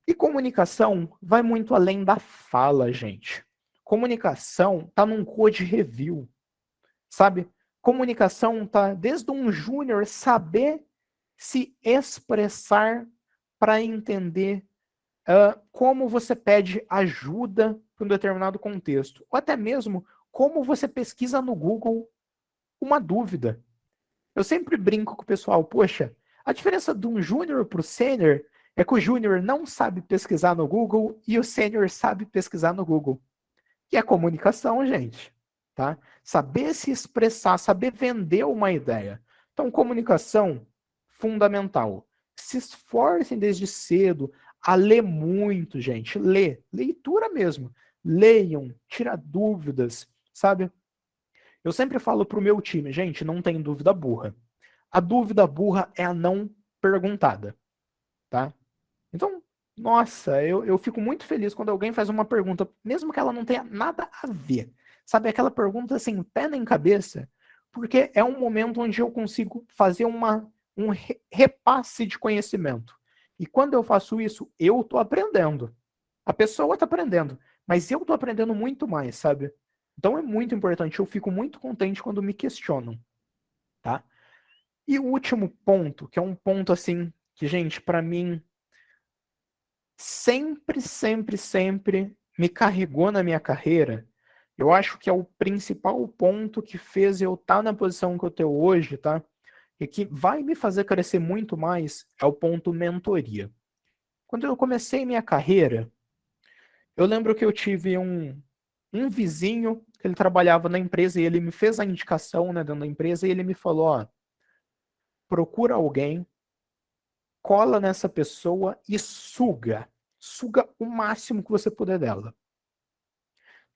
A: E comunicação vai muito além da fala, gente. Comunicação tá num code review, sabe? Comunicação tá desde um júnior saber se expressar para entender como você pede ajuda para um determinado contexto, ou até mesmo como você pesquisa no Google uma dúvida. Eu sempre brinco com o pessoal, poxa, a diferença de um júnior para o sênior é que o júnior não sabe pesquisar no Google e o sênior sabe pesquisar no Google. Que é comunicação, gente, tá? Saber se expressar, saber vender uma ideia. Então, comunicação, fundamental. Se esforcem desde cedo a ler muito, gente. Leitura mesmo. Leiam, tira dúvidas, sabe? Eu sempre falo pro meu time, gente, não tem dúvida burra. A dúvida burra é a não perguntada, tá? Então, nossa, eu fico muito feliz quando alguém faz uma pergunta, mesmo que ela não tenha nada a ver. Sabe, aquela pergunta sem pé nem cabeça, porque é um momento onde eu consigo fazer um repasse de conhecimento. E quando eu faço isso, eu tô aprendendo. A pessoa tá aprendendo, mas eu tô aprendendo muito mais, sabe? Então é muito importante, eu fico muito contente quando me questionam, tá? E o último ponto, que é um ponto assim, que, gente, para mim sempre me carregou na minha carreira. Eu acho que é o principal ponto que fez eu estar na posição que eu estou hoje, tá? E que vai me fazer crescer muito mais é o ponto mentoria. Quando eu comecei minha carreira, eu lembro que eu tive um vizinho que ele trabalhava na empresa e ele me fez a indicação, né, dentro da empresa e ele me falou, ó, procura alguém, cola nessa pessoa e suga o máximo que você puder dela.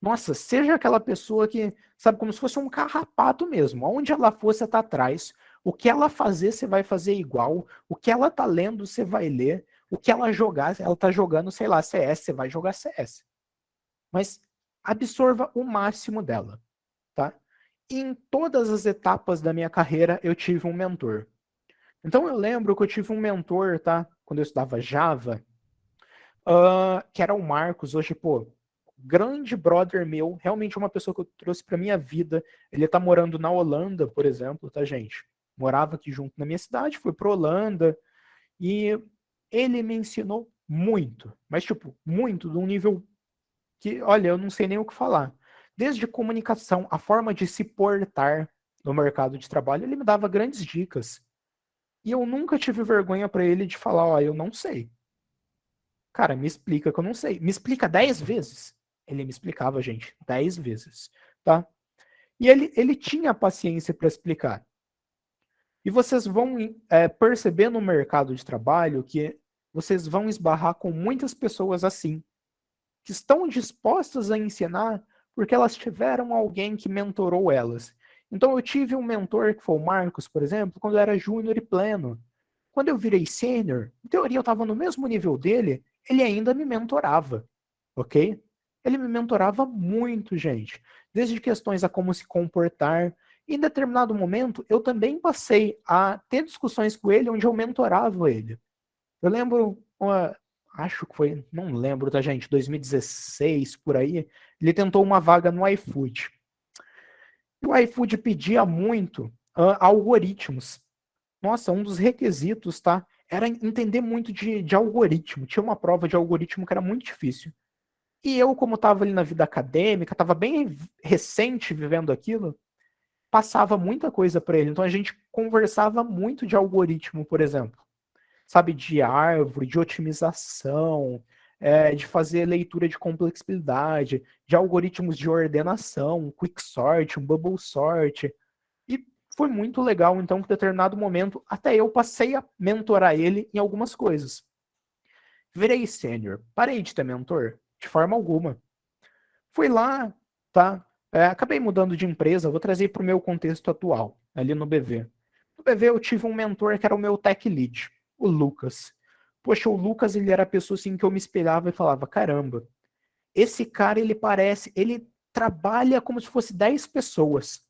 A: Nossa, seja aquela pessoa que, sabe, como se fosse um carrapato mesmo. Onde ela for, você tá atrás. O que ela fazer, você vai fazer igual. O que ela tá lendo, você vai ler. O que ela jogar, ela tá jogando, sei lá, CS, você vai jogar CS. Mas absorva o máximo dela, tá? E em todas as etapas da minha carreira, eu tive um mentor. Então eu lembro que eu tive um mentor, tá? Quando eu estudava Java, que era o Marcos, hoje, pô, grande brother meu, realmente uma pessoa que eu trouxe pra minha vida. Ele tá morando na Holanda, por exemplo, tá, gente? Morava aqui junto na minha cidade, foi pra Holanda e ele me ensinou muito, mas tipo, muito, de um nível que, olha, eu não sei nem o que falar. Desde comunicação, a forma de se portar no mercado de trabalho, ele me dava grandes dicas. E eu nunca tive vergonha pra ele de falar, ó, eu não sei. Cara, me explica que eu não sei. Me explica 10 vezes. Ele me explicava, gente, 10 vezes, tá? E ele tinha paciência para explicar. E vocês vão perceber no mercado de trabalho que vocês vão esbarrar com muitas pessoas assim, que estão dispostas a ensinar porque elas tiveram alguém que mentorou elas. Então eu tive um mentor que foi o Marcos, por exemplo, quando eu era júnior e pleno. Quando eu virei sênior, em teoria eu estava no mesmo nível dele, ele ainda me mentorava, ok? Ele me mentorava muito, gente. Desde questões a como se comportar. Em determinado momento, eu também passei a ter discussões com ele onde eu mentorava ele. Eu lembro, acho que foi, não lembro, tá, gente, 2016, por aí, ele tentou uma vaga no iFood. E o iFood pedia muito algoritmos. Nossa, um dos requisitos, tá? Era entender muito de algoritmo. Tinha uma prova de algoritmo que era muito difícil. E eu, como estava ali na vida acadêmica, estava bem recente vivendo aquilo, passava muita coisa para ele. Então a gente conversava muito de algoritmo, por exemplo. Sabe, de árvore, de otimização, de fazer leitura de complexidade, de algoritmos de ordenação, quicksort, um bubble sort. E foi muito legal, então, que em determinado momento, até eu passei a mentorar ele em algumas coisas. Virei sênior. Parei de ter mentor? De forma alguma. Fui lá, tá? Acabei mudando de empresa, vou trazer para o meu contexto atual, ali no BV. No BV eu tive um mentor que era o meu tech lead, o Lucas. Poxa, o Lucas, ele era a pessoa assim que eu me espelhava e falava, caramba, esse cara, ele trabalha como se fosse 10 pessoas,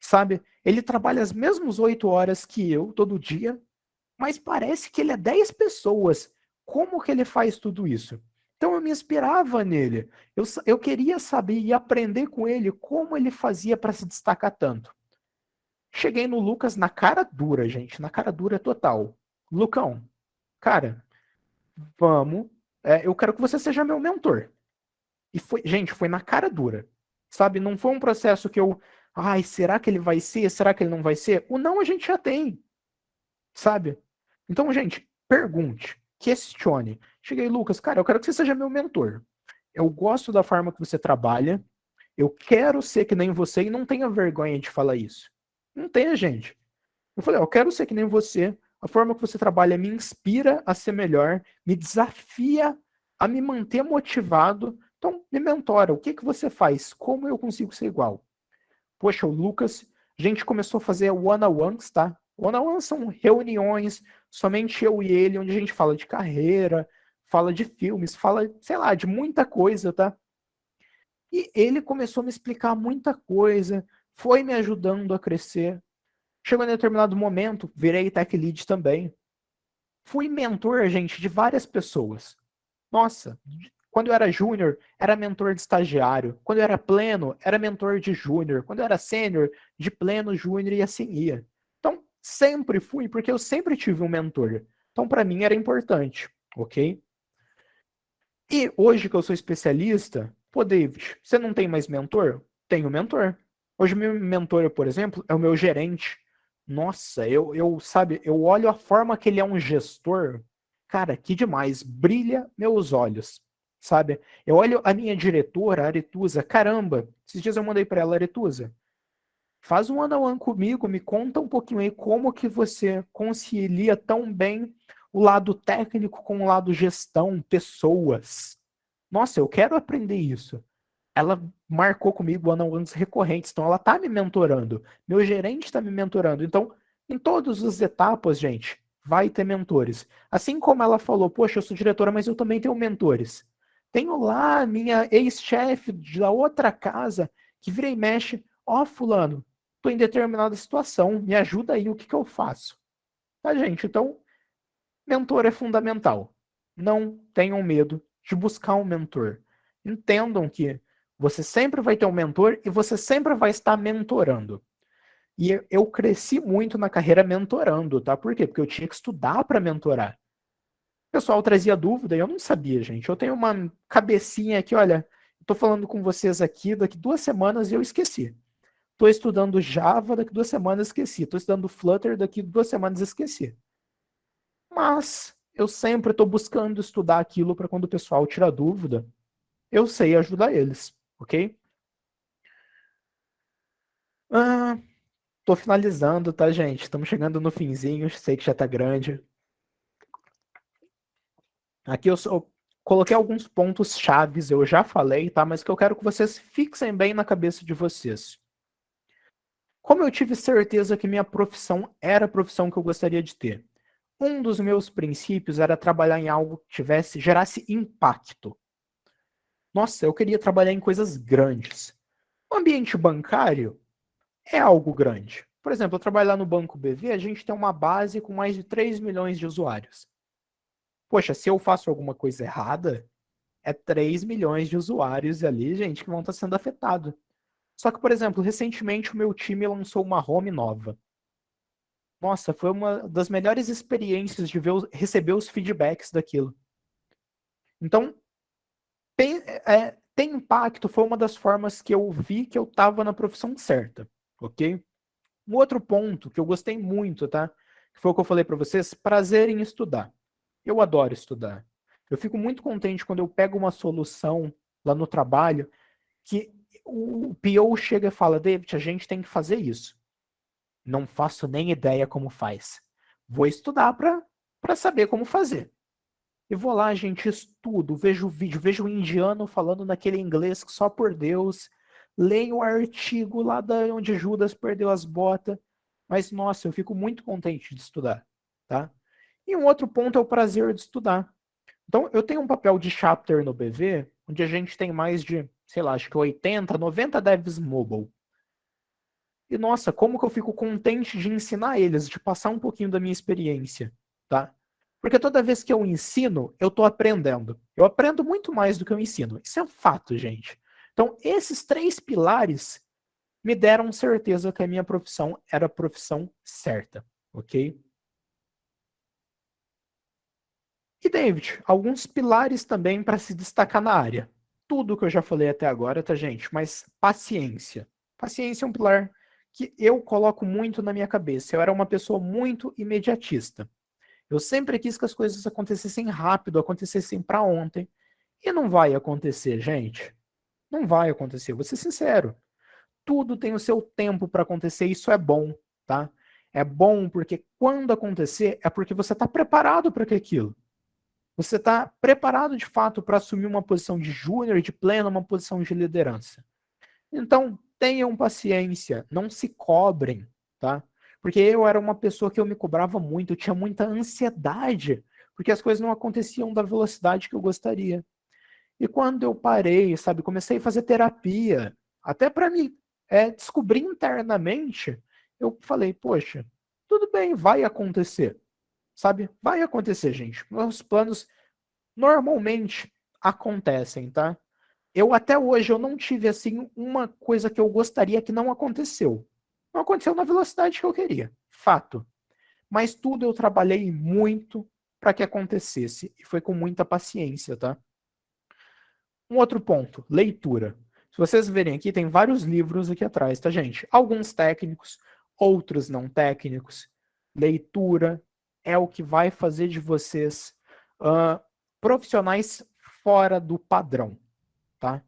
A: sabe? Ele trabalha as mesmas 8 horas que eu, todo dia, mas parece que ele é 10 pessoas. Como que ele faz tudo isso? Então eu me inspirava nele. Eu queria saber e aprender com ele como ele fazia para se destacar tanto. Cheguei no Lucas na cara dura, gente, na cara dura total. Lucão, cara, vamos. Eu quero que você seja meu mentor. E foi, gente, foi na cara dura. Sabe? Não foi um processo que eu. Ai, será que ele vai ser? Será que ele não vai ser? O não a gente já tem, sabe? Então, gente, pergunte, questione. Cheguei, Lucas, cara, eu quero que você seja meu mentor. Eu gosto da forma que você trabalha. Eu quero ser que nem você e não tenha vergonha de falar isso. Não tenha, gente. Eu falei, ó, eu quero ser que nem você. A forma que você trabalha me inspira a ser melhor, me desafia a me manter motivado. Então, me mentora. O que que você faz? Como eu consigo ser igual? Poxa, o Lucas, a gente começou a fazer one-on-ones, tá? One-on-ones são reuniões, somente eu e ele, onde a gente fala de carreira, fala de filmes, fala, sei lá, de muita coisa, tá? E ele começou a me explicar muita coisa, foi me ajudando a crescer. Chegou em determinado momento, virei tech lead também. Fui mentor, gente, de várias pessoas. Nossa, quando eu era júnior, era mentor de estagiário. Quando eu era pleno, era mentor de júnior. Quando eu era sênior, de pleno, júnior e assim ia. Então, sempre fui, porque eu sempre tive um mentor. Então, para mim era importante, ok? E hoje que eu sou especialista, pô, David, você não tem mais mentor? Tenho mentor. Hoje meu mentor, por exemplo, é o meu gerente. Nossa, sabe, eu olho a forma que ele é um gestor, cara, que demais, brilha meus olhos, sabe? Eu olho a minha diretora, a Aretusa, caramba, esses dias eu mandei para ela, Aretusa, faz um one-on-one comigo, me conta um pouquinho aí como que você concilia tão bem o lado técnico com o lado gestão, pessoas. Nossa, eu quero aprender isso. Ela marcou comigo one-on-ones recorrentes, então ela tá me mentorando. Meu gerente está me mentorando. Então, em todas as etapas, gente, vai ter mentores. Assim como ela falou, poxa, eu sou diretora, mas eu também tenho mentores. Tenho lá a minha ex-chefe da outra casa que vira e mexe, ó, fulano, tô em determinada situação, me ajuda aí, o que que eu faço? Tá, gente? Então, mentor é fundamental. Não tenham medo de buscar um mentor. Entendam que você sempre vai ter um mentor e você sempre vai estar mentorando. E eu cresci muito na carreira mentorando, tá? Por quê? Porque eu tinha que estudar para mentorar. O pessoal trazia dúvida e eu não sabia, gente. Eu tenho uma cabecinha aqui, olha, estou falando com vocês aqui, daqui 2 semanas e eu esqueci. Estou estudando Java, daqui 2 semanas esqueci. Estou estudando Flutter, daqui 2 semanas esqueci. Mas eu sempre estou buscando estudar aquilo para quando o pessoal tira dúvida, eu sei ajudar eles, ok? Ah, tô finalizando, tá, gente? Estamos chegando no finzinho, sei que já tá grande. Aqui coloquei alguns pontos chaves, eu já falei, tá? Mas que eu quero que vocês fixem bem na cabeça de vocês. Como eu tive certeza que minha profissão era a profissão que eu gostaria de ter? Um dos meus princípios era trabalhar em algo que gerasse impacto. Nossa, eu queria trabalhar em coisas grandes. O ambiente bancário é algo grande. Por exemplo, eu trabalho lá no Banco BV, a gente tem uma base com mais de 3 milhões de usuários. Poxa, se eu faço alguma coisa errada, é 3 milhões de usuários ali, gente, que vão estar sendo afetados. Só que, por exemplo, recentemente o meu time lançou uma home nova. Nossa, foi uma das melhores experiências de receber os feedbacks daquilo. Então, ter impacto foi uma das formas que eu vi que eu estava na profissão certa, ok? Um outro ponto que eu gostei muito, tá? Que foi o que eu falei para vocês, prazer em estudar. Eu adoro estudar. Eu fico muito contente quando eu pego uma solução lá no trabalho que o PO chega e fala, David, a gente tem que fazer isso. Não faço nem ideia como faz. Vou estudar para saber como fazer. E vou lá, gente, estudo, vejo o vídeo, vejo o indiano falando naquele inglês que só por Deus, leio o artigo lá da onde Judas perdeu as botas, mas nossa, eu fico muito contente de estudar, tá? E um outro ponto é o prazer de estudar. Então, eu tenho um papel de chapter no BV, onde a gente tem mais de, sei lá, acho que 80, 90 devs mobile. E nossa, como que eu fico contente de ensinar eles, de passar um pouquinho da minha experiência, tá? Porque toda vez que eu ensino, eu tô aprendendo. Eu aprendo muito mais do que eu ensino. Isso é um fato, gente. Então, esses 3 pilares me deram certeza que a minha profissão era a profissão certa, ok? E, David, alguns pilares também para se destacar na área. Tudo que eu já falei até agora, tá, gente? Mas paciência. Paciência é um pilar que eu coloco muito na minha cabeça. Eu era uma pessoa muito imediatista. Eu sempre quis que as coisas acontecessem rápido, acontecessem para ontem. E não vai acontecer, gente. Não vai acontecer, vou ser sincero. Tudo tem o seu tempo para acontecer, isso é bom, tá? É bom porque quando acontecer é porque você está preparado para aquilo. Você está preparado de fato para assumir uma posição de júnior, de pleno, uma posição de liderança. Então, tenham paciência, não se cobrem, tá? Porque eu era uma pessoa que eu me cobrava muito, eu tinha muita ansiedade, porque as coisas não aconteciam da velocidade que eu gostaria. E quando eu parei, sabe, comecei a fazer terapia, até para me descobrir internamente, eu falei, poxa, tudo bem, vai acontecer, sabe? Vai acontecer, gente. Meus planos normalmente acontecem, tá? Eu até hoje eu não tive assim uma coisa que eu gostaria que não aconteceu. Não aconteceu na velocidade que eu queria, fato. Mas tudo eu trabalhei muito para que acontecesse e foi com muita paciência, tá? Um outro ponto, leitura. Se vocês verem aqui, tem vários livros aqui atrás, tá, gente? Alguns técnicos, outros não técnicos. Leitura é o que vai fazer de vocês profissionais fora do padrão, tá?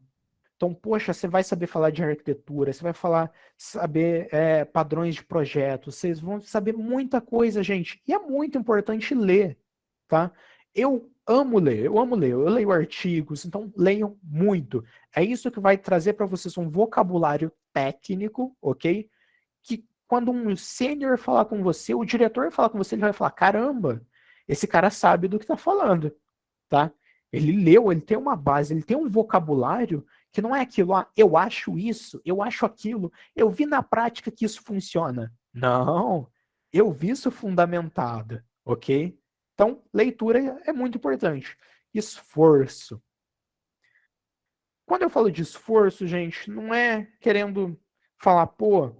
A: Então, poxa, você vai saber falar de arquitetura, você vai saber padrões de projetos, vocês vão saber muita coisa, gente. E é muito importante ler, tá? Eu amo ler, eu amo ler, eu leio artigos, então leiam muito. É isso que vai trazer para vocês um vocabulário técnico, ok? Que quando um sênior falar com você, o diretor falar com você, ele vai falar: caramba, esse cara sabe do que está falando, tá? Ele leu, ele tem uma base, ele tem um vocabulário que não é aquilo, eu acho isso, eu acho aquilo, eu vi na prática que isso funciona. Não, eu vi isso fundamentado, ok? Então, leitura é muito importante. Esforço. Quando eu falo de esforço, gente, não é querendo falar, pô,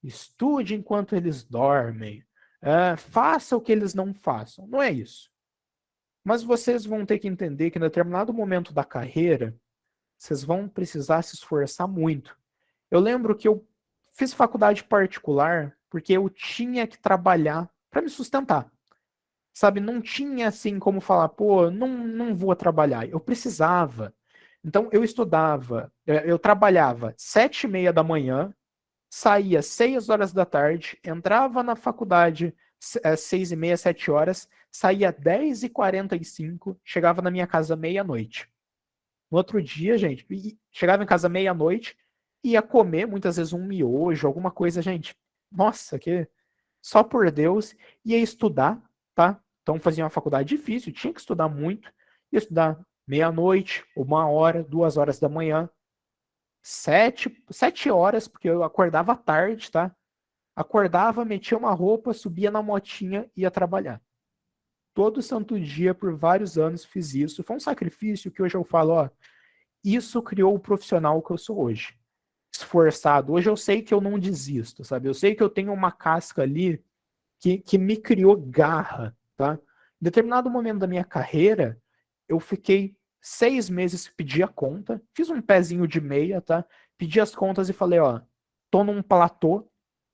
A: estude enquanto eles dormem, faça o que eles não façam. Não é isso. Mas vocês vão ter que entender que em determinado momento da carreira, vocês vão precisar se esforçar muito. Eu lembro que eu fiz faculdade particular porque eu tinha que trabalhar para me sustentar. Sabe, não tinha assim como falar, pô, não vou trabalhar. Eu precisava. Então eu estudava, eu trabalhava 7:30 da manhã, saía 6 horas da tarde, entrava na faculdade 6:30, 7 horas, saía 10:45, chegava na minha casa meia-noite. No outro dia, gente, chegava em casa meia-noite, ia comer muitas vezes um miojo, alguma coisa, gente. Nossa, que só por Deus, ia estudar, tá? Então fazia uma faculdade difícil, tinha que estudar muito, ia estudar meia-noite, 1 hora, 2 horas da manhã, 7 horas, porque eu acordava tarde, tá? Acordava, metia uma roupa, subia na motinha e ia trabalhar. Todo santo dia, por vários anos, fiz isso. Foi um sacrifício que hoje eu falo, ó, isso criou o profissional que eu sou hoje. Esforçado. Hoje eu sei que eu não desisto, sabe? Eu sei que eu tenho uma casca ali que me criou garra, tá? Em determinado momento da minha carreira, eu fiquei 6 meses que pedi a conta, fiz um pezinho de meia, tá? Pedi as contas e falei, ó, tô num platô,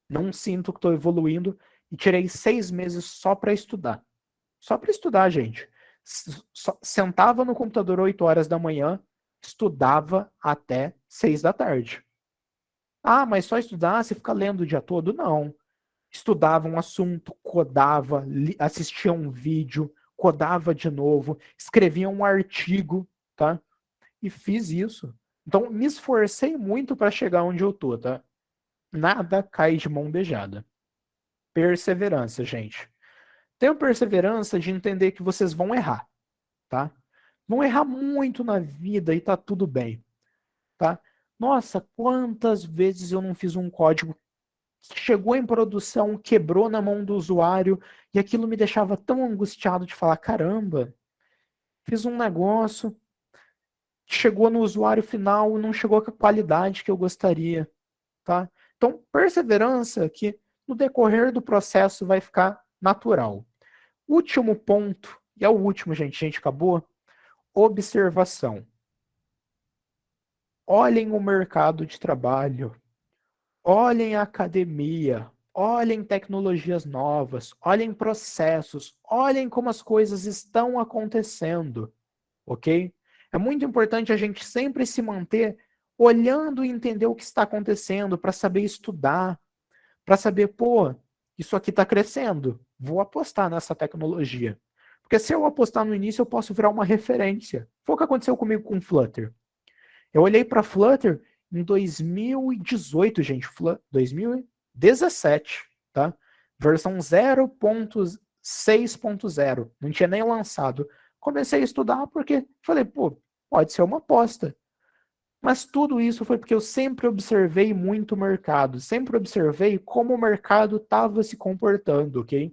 A: não sinto que tô evoluindo, e tirei 6 meses só para estudar. Só para estudar, gente. Sentava no computador 8 horas da manhã, estudava até 6 da tarde. Ah, mas só estudar, você fica lendo o dia todo? Não. Estudava um assunto, codava, assistia um vídeo, codava de novo, escrevia um artigo, tá? E fiz isso. Então, me esforcei muito para chegar onde eu tô, tá? Nada cai de mão beijada. Perseverança, gente. Tenham perseverança de entender que vocês vão errar, tá? Vão errar muito na vida e tá tudo bem, tá? Nossa, quantas vezes eu não fiz um código que chegou em produção, quebrou na mão do usuário e aquilo me deixava tão angustiado de falar, caramba, fiz um negócio, chegou no usuário final, não chegou com a qualidade que eu gostaria, tá? Então, perseverança que no decorrer do processo vai ficar natural. Último ponto, e é o último, gente, acabou. Observação. Olhem o mercado de trabalho. olhem a academia, olhem tecnologias novas, olhem processos, olhem como as coisas estão acontecendo, ok? É muito importante a gente sempre se manter olhando e entender o que está acontecendo para saber estudar, para saber, pô, isso aqui está crescendo, vou apostar nessa tecnologia. Porque se eu apostar no início, eu posso virar uma referência. Foi o que aconteceu comigo com o Flutter. Eu olhei para Flutter em 2018, gente, 2017, tá? Versão 0.6.0, não tinha nem lançado. Comecei a estudar porque falei, pô, pode ser uma aposta. Mas tudo isso foi porque eu sempre observei muito o mercado, sempre observei como o mercado estava se comportando, ok?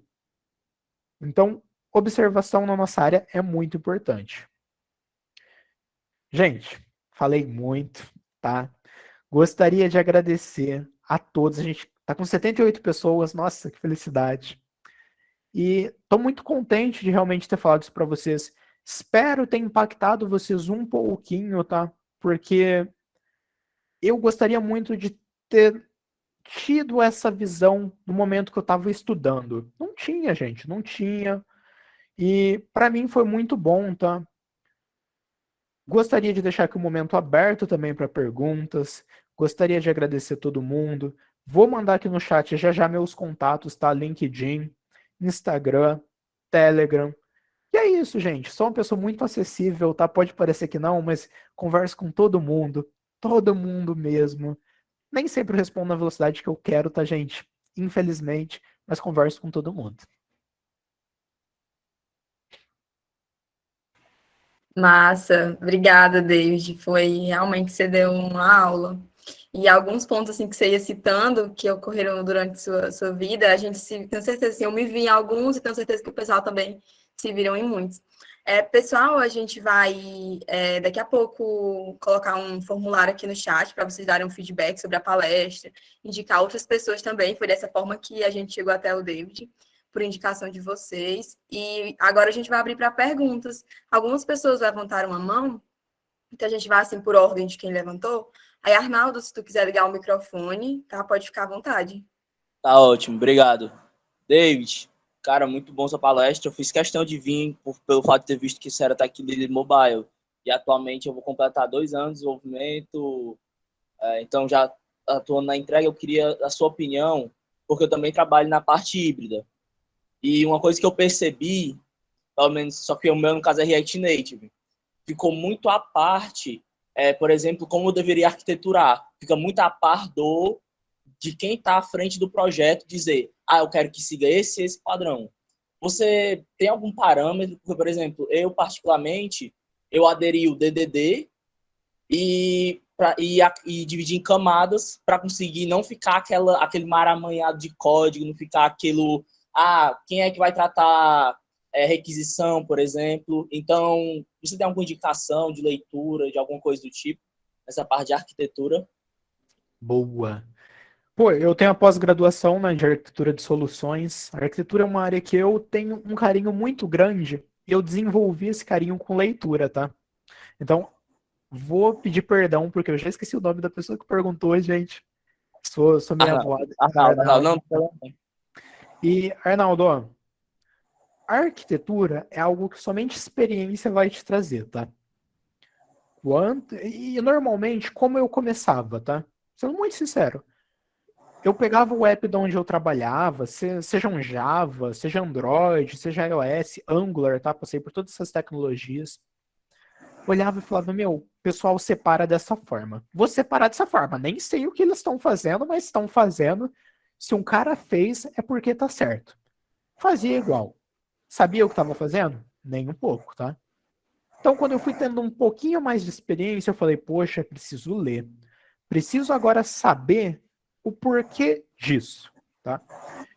A: Então, observação na nossa área é muito importante. Gente, falei muito, tá? Gostaria de agradecer a todos. A gente tá com 78 pessoas, nossa, que felicidade. E tô muito contente de realmente ter falado isso para vocês. Espero ter impactado vocês um pouquinho, tá? Porque eu gostaria muito de ter tido essa visão no momento que eu estava estudando. Não tinha, gente, não tinha. E para mim foi muito bom, tá? Gostaria de deixar aqui um momento aberto também para perguntas. Gostaria de agradecer todo mundo. Vou mandar aqui no chat já já meus contatos, tá? LinkedIn, Instagram, Telegram. E é isso, gente. Sou uma pessoa muito acessível, tá? Pode parecer que não, mas converso com todo mundo mesmo. Nem sempre respondo na velocidade que eu quero, tá, gente? Infelizmente, mas converso com todo mundo.
B: Massa, obrigada, David. Foi realmente você deu uma aula. E alguns pontos assim que você ia citando que ocorreram durante sua vida, a gente tenho certeza, assim, eu me vi em alguns e tenho certeza que o pessoal também se viram em muitos. Pessoal, a gente vai daqui a pouco colocar um formulário aqui no chat para vocês darem um feedback sobre a palestra, indicar outras pessoas também. Foi dessa forma que a gente chegou até o David, por indicação de vocês. E agora a gente vai abrir para perguntas. Algumas pessoas levantaram a mão, então a gente vai assim por ordem de quem levantou. Aí, Arnaldo, se tu quiser ligar o microfone, tá? Pode ficar à vontade.
C: Tá ótimo, obrigado. David, cara, muito bom sua palestra. Eu fiz questão de vir pelo fato de ter visto que você era Tech Lead Mobile. E atualmente eu vou completar 2 anos de desenvolvimento, então já atuando na entrega. Eu queria a sua opinião, porque eu também trabalho na parte híbrida. E uma coisa que eu percebi, pelo menos, só que o meu, no caso, é React Native, ficou muito à parte, por exemplo, como eu deveria arquiteturar. Fica muito à par de quem está à frente do projeto dizer, eu quero que siga esse padrão. Você tem algum parâmetro? Por exemplo, eu particularmente, eu aderi o DDD e dividir em camadas para conseguir não ficar aquele maramanhado de código, não ficar aquilo, quem é que vai tratar requisição, por exemplo. Então, você tem alguma indicação de leitura, de alguma coisa do tipo, nessa parte de arquitetura?
A: Boa. Pô, eu tenho a pós-graduação, né, de arquitetura de soluções. A arquitetura é uma área que eu tenho um carinho muito grande e eu desenvolvi esse carinho com leitura, tá? Então, vou pedir perdão porque eu já esqueci o nome da pessoa que perguntou, gente. Sou meio avoado.
C: Arnaldo, não.
A: E, Arnaldo, ó, a arquitetura é algo que somente experiência vai te trazer, tá? E normalmente, como eu começava, tá? Sendo muito sincero, eu pegava o app de onde eu trabalhava, seja um Java, seja Android, seja iOS, Angular, tá? Passei por todas essas tecnologias. Olhava e falava, meu, o pessoal separa dessa forma. Vou separar dessa forma. Nem sei o que eles estão fazendo, mas estão fazendo. Se um cara fez, é porque tá certo. Fazia igual. Sabia o que estava fazendo? Nem um pouco, tá? Então, quando eu fui tendo um pouquinho mais de experiência, eu falei, poxa, preciso ler. Preciso agora saber o porquê disso, tá?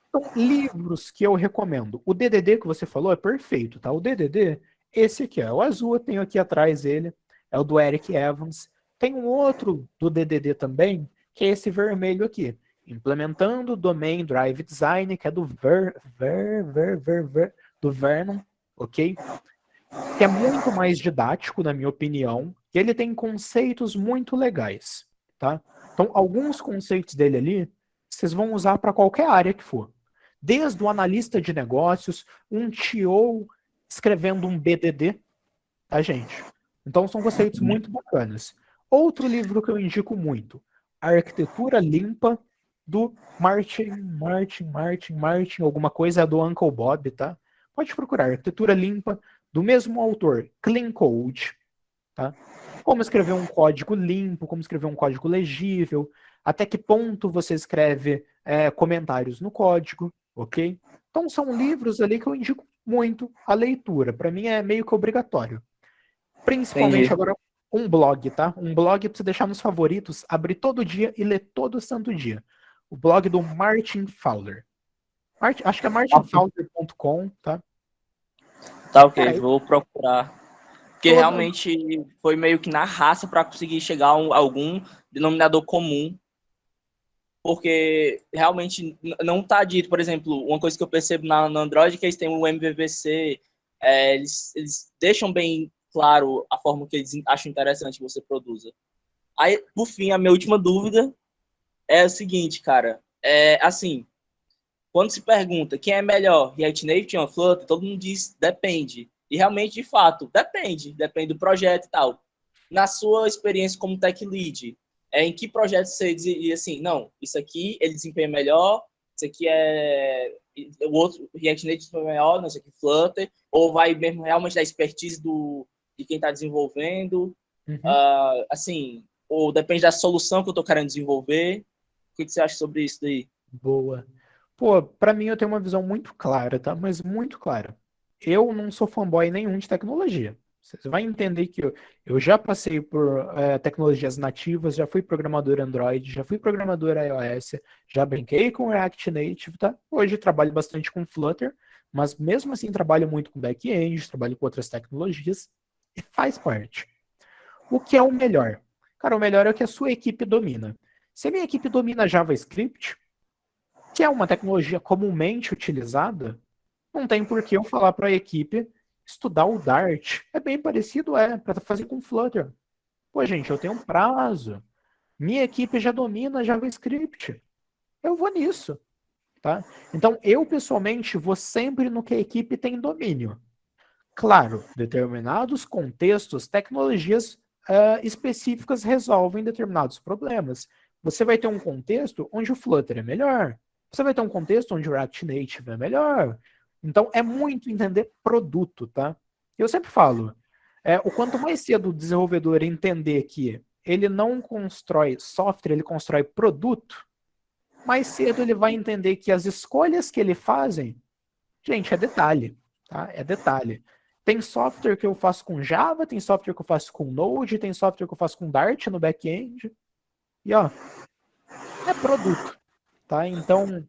A: Então, livros que eu recomendo. O DDD que você falou é perfeito, tá? O DDD, esse aqui é o azul, eu tenho aqui atrás ele, é o do Eric Evans. Tem um outro do DDD também, que é esse vermelho aqui, implementando o Domain Drive Design, que é do do Vernon, ok? Que é muito mais didático, na minha opinião, e ele tem conceitos muito legais, tá? Então, alguns conceitos dele ali, vocês vão usar para qualquer área que for. Desde o analista de negócios, um TO escrevendo um BDD, tá, gente? Então, são conceitos muito bacanas. Outro livro que eu indico muito, A Arquitetura Limpa, do Martin, alguma coisa, é do Uncle Bob, tá? Pode procurar, Arquitetura Limpa, do mesmo autor, Clean Code, tá? Como escrever um código limpo, como escrever um código legível, até que ponto você escreve comentários no código, ok? Então são livros ali que eu indico muito a leitura. Para mim é meio que obrigatório. Principalmente
C: Entendi.
A: agora um blog, tá? Um blog para você deixar nos favoritos, abrir todo dia e ler todo santo dia. O blog do Martin Fowler. Acho que é martinfowler.com, tá?
C: Tá ok,
A: Cara,
C: vou procurar. Porque
A: toda.
C: realmente foi meio que na raça para conseguir chegar a algum denominador comum. Porque realmente não está dito, por exemplo, uma coisa que eu percebo no Android é que eles têm o MVVC, eles deixam bem claro a forma que eles acham interessante que você produza. Aí, por fim, a minha última dúvida é o seguinte, cara, assim, quando se pergunta quem é melhor, React Native ou Flutter, todo mundo diz depende. E realmente, de fato, depende do projeto e tal. Na sua experiência como tech lead, em que projeto você dizia assim, não, isso aqui ele desempenha melhor, isso aqui o outro React Native foi melhor, não, isso aqui Flutter, ou vai mesmo realmente da expertise de quem está desenvolvendo,
A: Uhum.
C: assim, ou depende da solução que eu estou querendo desenvolver. O que você acha sobre isso daí?
A: Boa. Pô, pra mim eu tenho uma visão muito clara, tá? Mas muito clara. Eu não sou fanboy nenhum de tecnologia. Você vai entender que eu já passei por tecnologias nativas, já fui programador Android, já fui programador iOS, já brinquei com React Native, tá? Hoje trabalho bastante com Flutter, mas mesmo assim trabalho muito com back-end, trabalho com outras tecnologias e faz parte. O que é o melhor? Cara, o melhor é o que a sua equipe domina. Se a minha equipe domina JavaScript, que é uma tecnologia comumente utilizada, não tem por que eu falar para a equipe estudar o Dart. É bem parecido, para fazer com Flutter. Pô, gente, eu tenho um prazo. Minha equipe já domina JavaScript. Eu vou nisso, tá? Então, eu pessoalmente vou sempre no que a equipe tem domínio. Claro, determinados contextos, tecnologias específicas resolvem determinados problemas. Você vai ter um contexto onde o Flutter é melhor. Você vai ter um contexto onde o React Native é melhor. Então, é muito entender produto, tá? Eu sempre falo, o quanto mais cedo o desenvolvedor entender que ele não constrói software, ele constrói produto, mais cedo ele vai entender que as escolhas que ele fazem, gente, é detalhe, tá? É detalhe. Tem software que eu faço com Java, tem software que eu faço com Node, tem software que eu faço com Dart no back-end. E ó, é produto, tá? Então,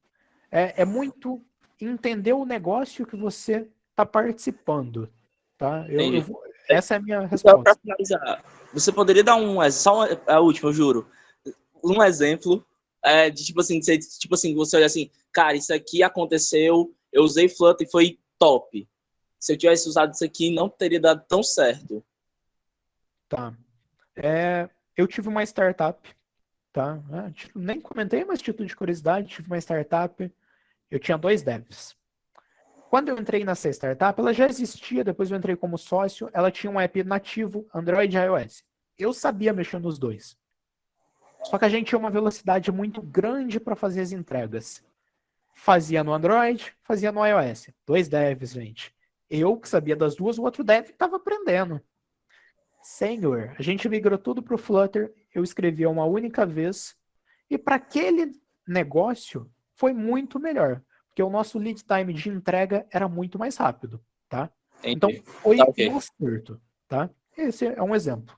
A: é muito entender o negócio que você está participando, tá?
C: Entendi.
A: Essa é a minha
C: Então, para
A: resposta.
C: finalizar, você poderia dar a última, eu juro, um exemplo de tipo assim, você olha assim, cara, isso aqui aconteceu, eu usei Flutter e foi top. Se eu tivesse usado isso aqui, não teria dado tão certo.
A: Tá. Eu tive uma startup, tá? Nem comentei, mas título de curiosidade, tive uma startup. Eu tinha dois devs. Quando eu entrei nessa startup, ela já existia, depois eu entrei como sócio, ela tinha um app nativo, Android e iOS. Eu sabia mexer nos dois. Só que a gente tinha uma velocidade muito grande para fazer as entregas. Fazia no Android, fazia no iOS. Dois devs, gente. Eu que sabia das duas, o outro dev estava aprendendo. Senhor, a gente migrou tudo para o Flutter, eu escrevia uma única vez, e para aquele negócio foi muito melhor, porque o nosso lead time de entrega era muito mais rápido, tá? Então
C: Entendi. Tá
A: foi
C: ok.
A: um acerto, tá? Esse é um exemplo.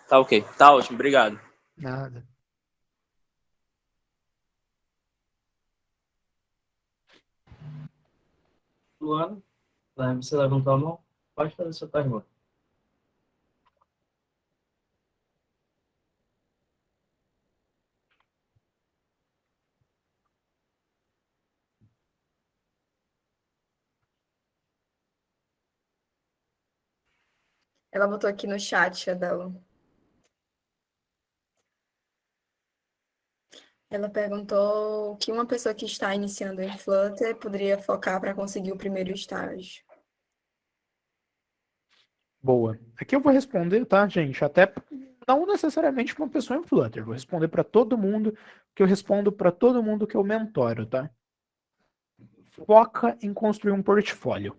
C: Tá ok. Tá ótimo, obrigado.
A: Nada.
C: Luana, você levantou a mão? Pode fazer sua pergunta.
B: Ela botou aqui no chat, a dela. Ela perguntou o que uma pessoa que está iniciando em Flutter poderia focar para conseguir o primeiro estágio.
A: Boa. Aqui eu vou responder, tá, gente? Até não necessariamente para uma pessoa em Flutter. Vou responder para todo mundo, que eu respondo para todo mundo que eu mentoro, tá? Foca em construir um portfólio.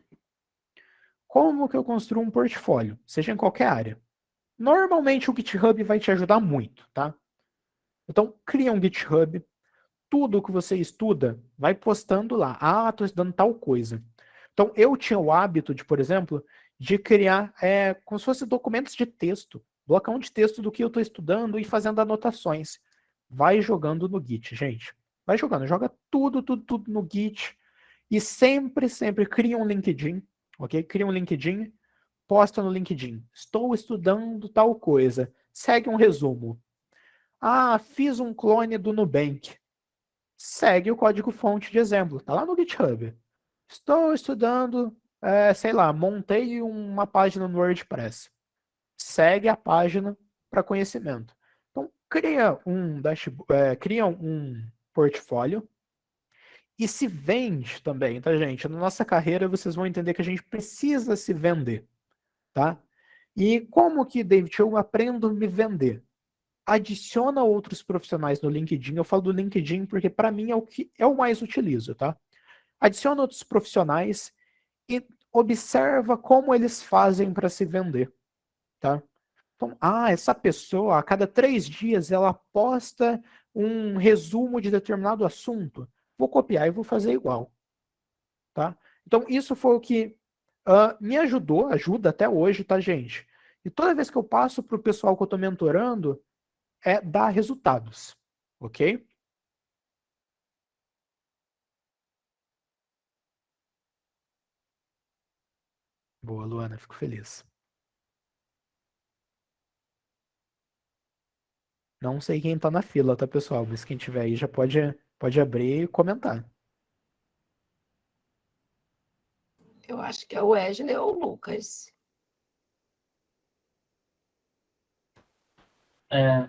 A: Como que eu construo um portfólio? Seja em qualquer área. Normalmente o GitHub vai te ajudar muito, tá? Então, cria um GitHub. Tudo que você estuda, vai postando lá. Ah, estou estudando tal coisa. Então, eu tinha o hábito de, por exemplo, de criar como se fosse documentos de texto, blocão de texto do que eu estou estudando e fazendo anotações. Vai jogando no Git, gente. Vai jogando, joga tudo no Git e sempre cria um LinkedIn, ok? Cria um LinkedIn, posta no LinkedIn. Estou estudando tal coisa. Segue um resumo. Ah, fiz um clone do Nubank. Segue o código-fonte de exemplo. Está lá no GitHub. Estou estudando, sei lá, montei uma página no WordPress. Segue a página para conhecimento. Então, cria um portfólio e se vende também, tá, gente? Na nossa carreira, vocês vão entender que a gente precisa se vender, tá? E como que, David, eu aprendo a me vender? Adiciona outros profissionais no LinkedIn. Eu falo do LinkedIn porque para mim é o que eu mais utilizo, tá? Adiciona outros profissionais e observa como eles fazem para se vender, tá? Então, essa pessoa, a cada 3 dias, ela posta um resumo de determinado assunto. Vou copiar e vou fazer igual, tá? Então, isso foi o que me ajudou, ajuda até hoje, tá, gente? E toda vez que eu passo para o pessoal que eu estou mentorando, dar resultados, ok? Boa, Luana, fico feliz. Não sei quem tá na fila, tá, pessoal? Mas quem tiver aí já pode abrir e comentar.
D: Eu acho que é o Wesley ou o Lucas.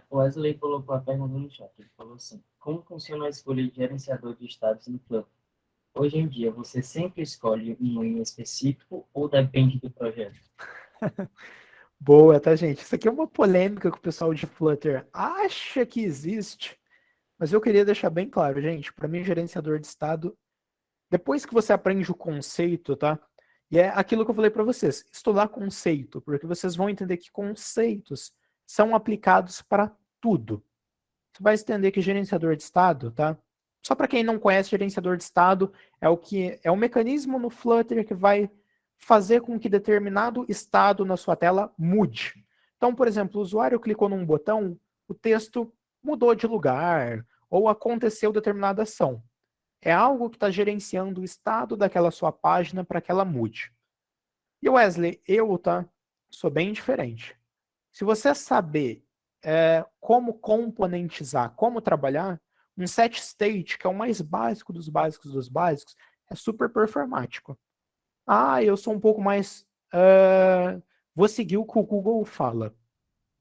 E: O Wesley colocou a pergunta no chat. Ele falou assim: como funciona a escolha de gerenciador de estados no Flutter? Hoje em dia, você sempre escolhe um em específico ou depende do projeto?
A: Boa, tá, gente? Isso aqui é uma polêmica que o pessoal de Flutter acha que existe, mas eu queria deixar bem claro, gente. Para mim, gerenciador de estado, depois que você aprende o conceito, tá? E é aquilo que eu falei para vocês: estudar conceito, porque vocês vão entender que conceitos são aplicados para tudo. Você vai entender que gerenciador de estado, tá? Só para quem não conhece, gerenciador de estado é um mecanismo no Flutter que vai fazer com que determinado estado na sua tela mude. Então, por exemplo, o usuário clicou num botão, o texto mudou de lugar ou aconteceu determinada ação. É algo que está gerenciando o estado daquela sua página para que ela mude. E Wesley, tá? Sou bem diferente. Se você saber como componentizar, como trabalhar, um set state, que é o mais básico dos básicos dos básicos, é super performático. Eu sou um pouco mais. Vou seguir o que o Google fala.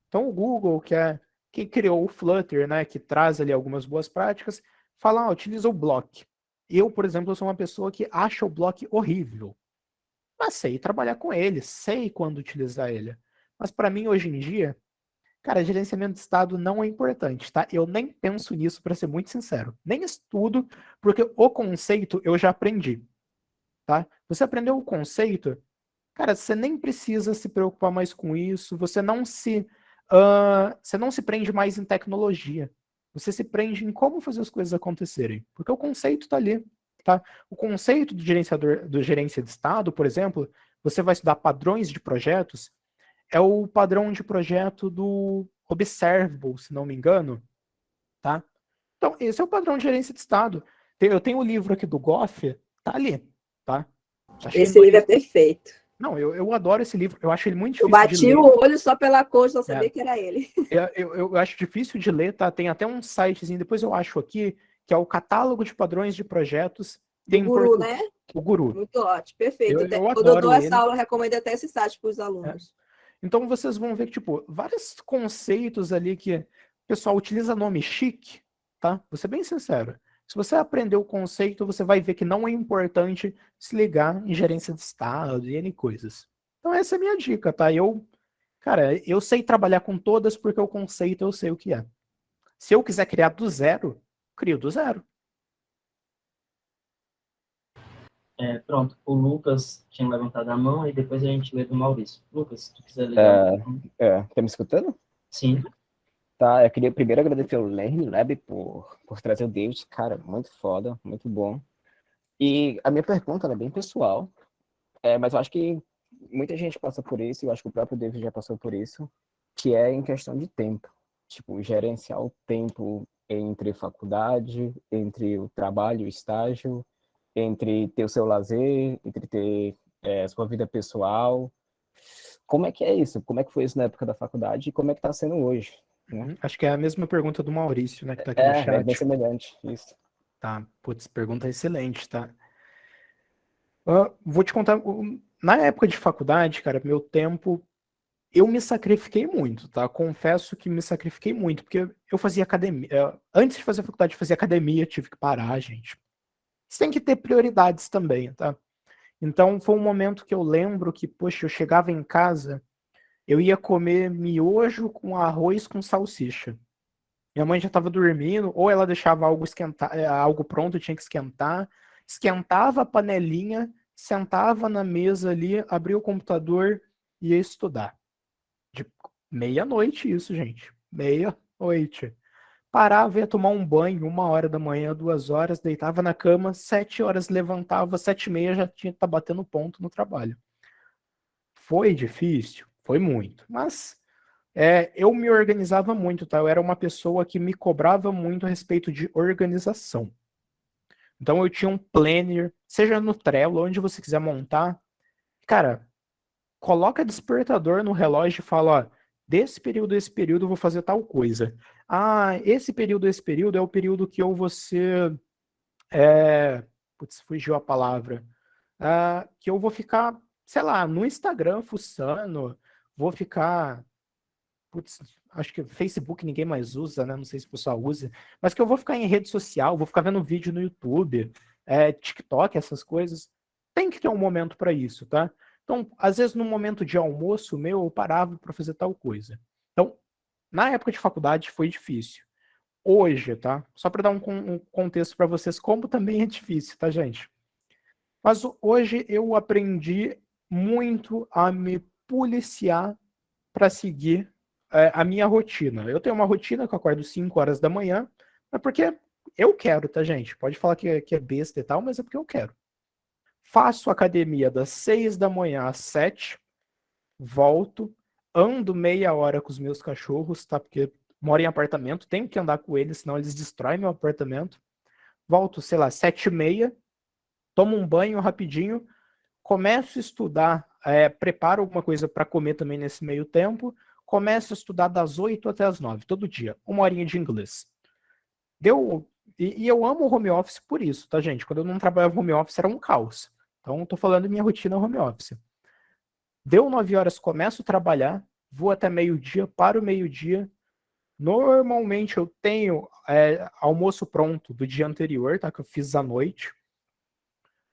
A: Então, o Google, que é quem criou o Flutter, né, que traz ali algumas boas práticas, fala, utiliza o block. Eu, por exemplo, sou uma pessoa que acha o block horrível. Mas sei trabalhar com ele, sei quando utilizar ele. Mas para mim, hoje em dia, cara, gerenciamento de estado não é importante, tá? Eu nem penso nisso, para ser muito sincero. Nem estudo, porque o conceito eu já aprendi, tá? Você aprendeu o conceito, cara, você nem precisa se preocupar mais com isso, você não se prende mais em tecnologia. Você se prende em como fazer as coisas acontecerem, porque o conceito tá ali, tá? O conceito do gerência de estado, por exemplo, você vai estudar padrões de projetos, é o padrão de projeto do Observable, se não me engano, tá? Então, esse é o padrão de gerência de estado. Eu tenho o livro aqui do Goff, tá ali, tá?
F: Esse livro é perfeito.
A: Não, eu adoro esse livro, eu acho ele muito
F: Eu
A: difícil de
F: bati
A: ler.
F: o olho só pela cor, não sabia que era ele.
A: Eu acho difícil de ler, tá? Tem até um sitezinho, depois eu acho aqui, que é o Catálogo de Padrões de Projetos. Tem
F: o Guru, né?
A: O Guru.
F: Muito ótimo, perfeito.
A: Eu
F: Quando eu
A: adoro
F: dou essa
A: ele.
F: aula, eu recomendo até esse site para os alunos.
A: Então vocês vão ver que, tipo, vários conceitos ali que o pessoal utiliza nome chique, tá? Vou ser bem sincero. Se você aprender o conceito, você vai ver que não é importante se ligar em gerência de estado e N coisas. Então essa é a minha dica, tá? Cara, eu sei trabalhar com todas porque o conceito eu sei o que é. Se eu quiser criar do zero, crio do zero.
E: Pronto, o Lucas tinha levantado a mão e depois a gente lê do Maurício. Lucas, se tu quiser ler.
G: Tá me escutando?
E: Sim.
G: Tá, eu queria primeiro agradecer ao Learning Lab por trazer o David, cara, muito foda, muito bom. E a minha pergunta ela é bem pessoal, mas eu acho que muita gente passa por isso, eu acho que o próprio David já passou por isso, que é em questão de tempo. Tipo, gerenciar o tempo entre faculdade, entre o trabalho, o estágio, entre ter o seu lazer, entre ter a sua vida pessoal. Como é que é isso? Como é que foi isso na época da faculdade e como é que está sendo hoje? Né?
A: Acho que é a mesma pergunta do Maurício, né, que tá aqui no
G: É bem
A: chat.
G: semelhante, isso.
A: Tá, putz, pergunta excelente, tá? Vou te contar, na época de faculdade, cara, meu tempo, eu me sacrifiquei muito, tá? Confesso que me sacrifiquei muito, porque eu fazia academia, antes de fazer faculdade, eu fazia academia, tive que parar, gente. Você tem que ter prioridades também, tá? Então, foi um momento que eu lembro que, poxa, eu chegava em casa, eu ia comer miojo com arroz com salsicha. Minha mãe já estava dormindo, ou ela deixava algo esquentar, algo pronto, eu tinha que esquentar. Esquentava a panelinha, sentava na mesa ali, abria o computador e ia estudar. De meia-noite isso, gente. Meia-noite. Parava, ia tomar um banho, 1 hora da manhã, 2 horas, deitava na cama, 7 horas levantava, 7h30 já tinha que estar batendo ponto no trabalho. Foi difícil? Foi muito. Mas eu me organizava muito, tá? Eu era uma pessoa que me cobrava muito a respeito de organização. Então eu tinha um planner, seja no Trello, onde você quiser montar. Cara, coloca despertador no relógio e fala, ó, desse período a esse período eu vou fazer tal coisa. Ah, esse período a esse período é o período que eu vou ser... Putz, fugiu a palavra. Que eu vou ficar, sei lá, no Instagram fuçando, vou ficar... Putz, acho que Facebook ninguém mais usa, né? Não sei se o pessoal usa. Mas que eu vou ficar em rede social, vou ficar vendo vídeo no YouTube, TikTok, essas coisas. Tem que ter um momento para isso, tá? Então, às vezes, no momento de almoço meu, eu parava para fazer tal coisa. Então, na época de faculdade foi difícil. Hoje, tá? Só para dar um contexto para vocês, como também é difícil, tá, gente? Mas hoje eu aprendi muito a me policiar para seguir a minha rotina. Eu tenho uma rotina que eu acordo 5 horas da manhã, é porque eu quero, tá, gente? Pode falar que é besta e tal, mas é porque eu quero. Faço academia das 6 da manhã às 7, volto, ando meia hora com os meus cachorros, tá? Porque moro em apartamento, tenho que andar com eles, senão eles destroem meu apartamento. Volto, sei lá, 7h30, tomo um banho rapidinho, começo a estudar, preparo alguma coisa para comer também nesse meio tempo, começo a estudar das 8 até as 9, todo dia, 1 horinha de inglês. E eu amo o home office por isso, tá, gente? Quando eu não trabalhava home office era um caos. Então, tô falando minha rotina home office. Deu 9 horas, começo a trabalhar, vou até meio-dia, paro meio-dia. Normalmente eu tenho almoço pronto do dia anterior, tá? Que eu fiz à noite.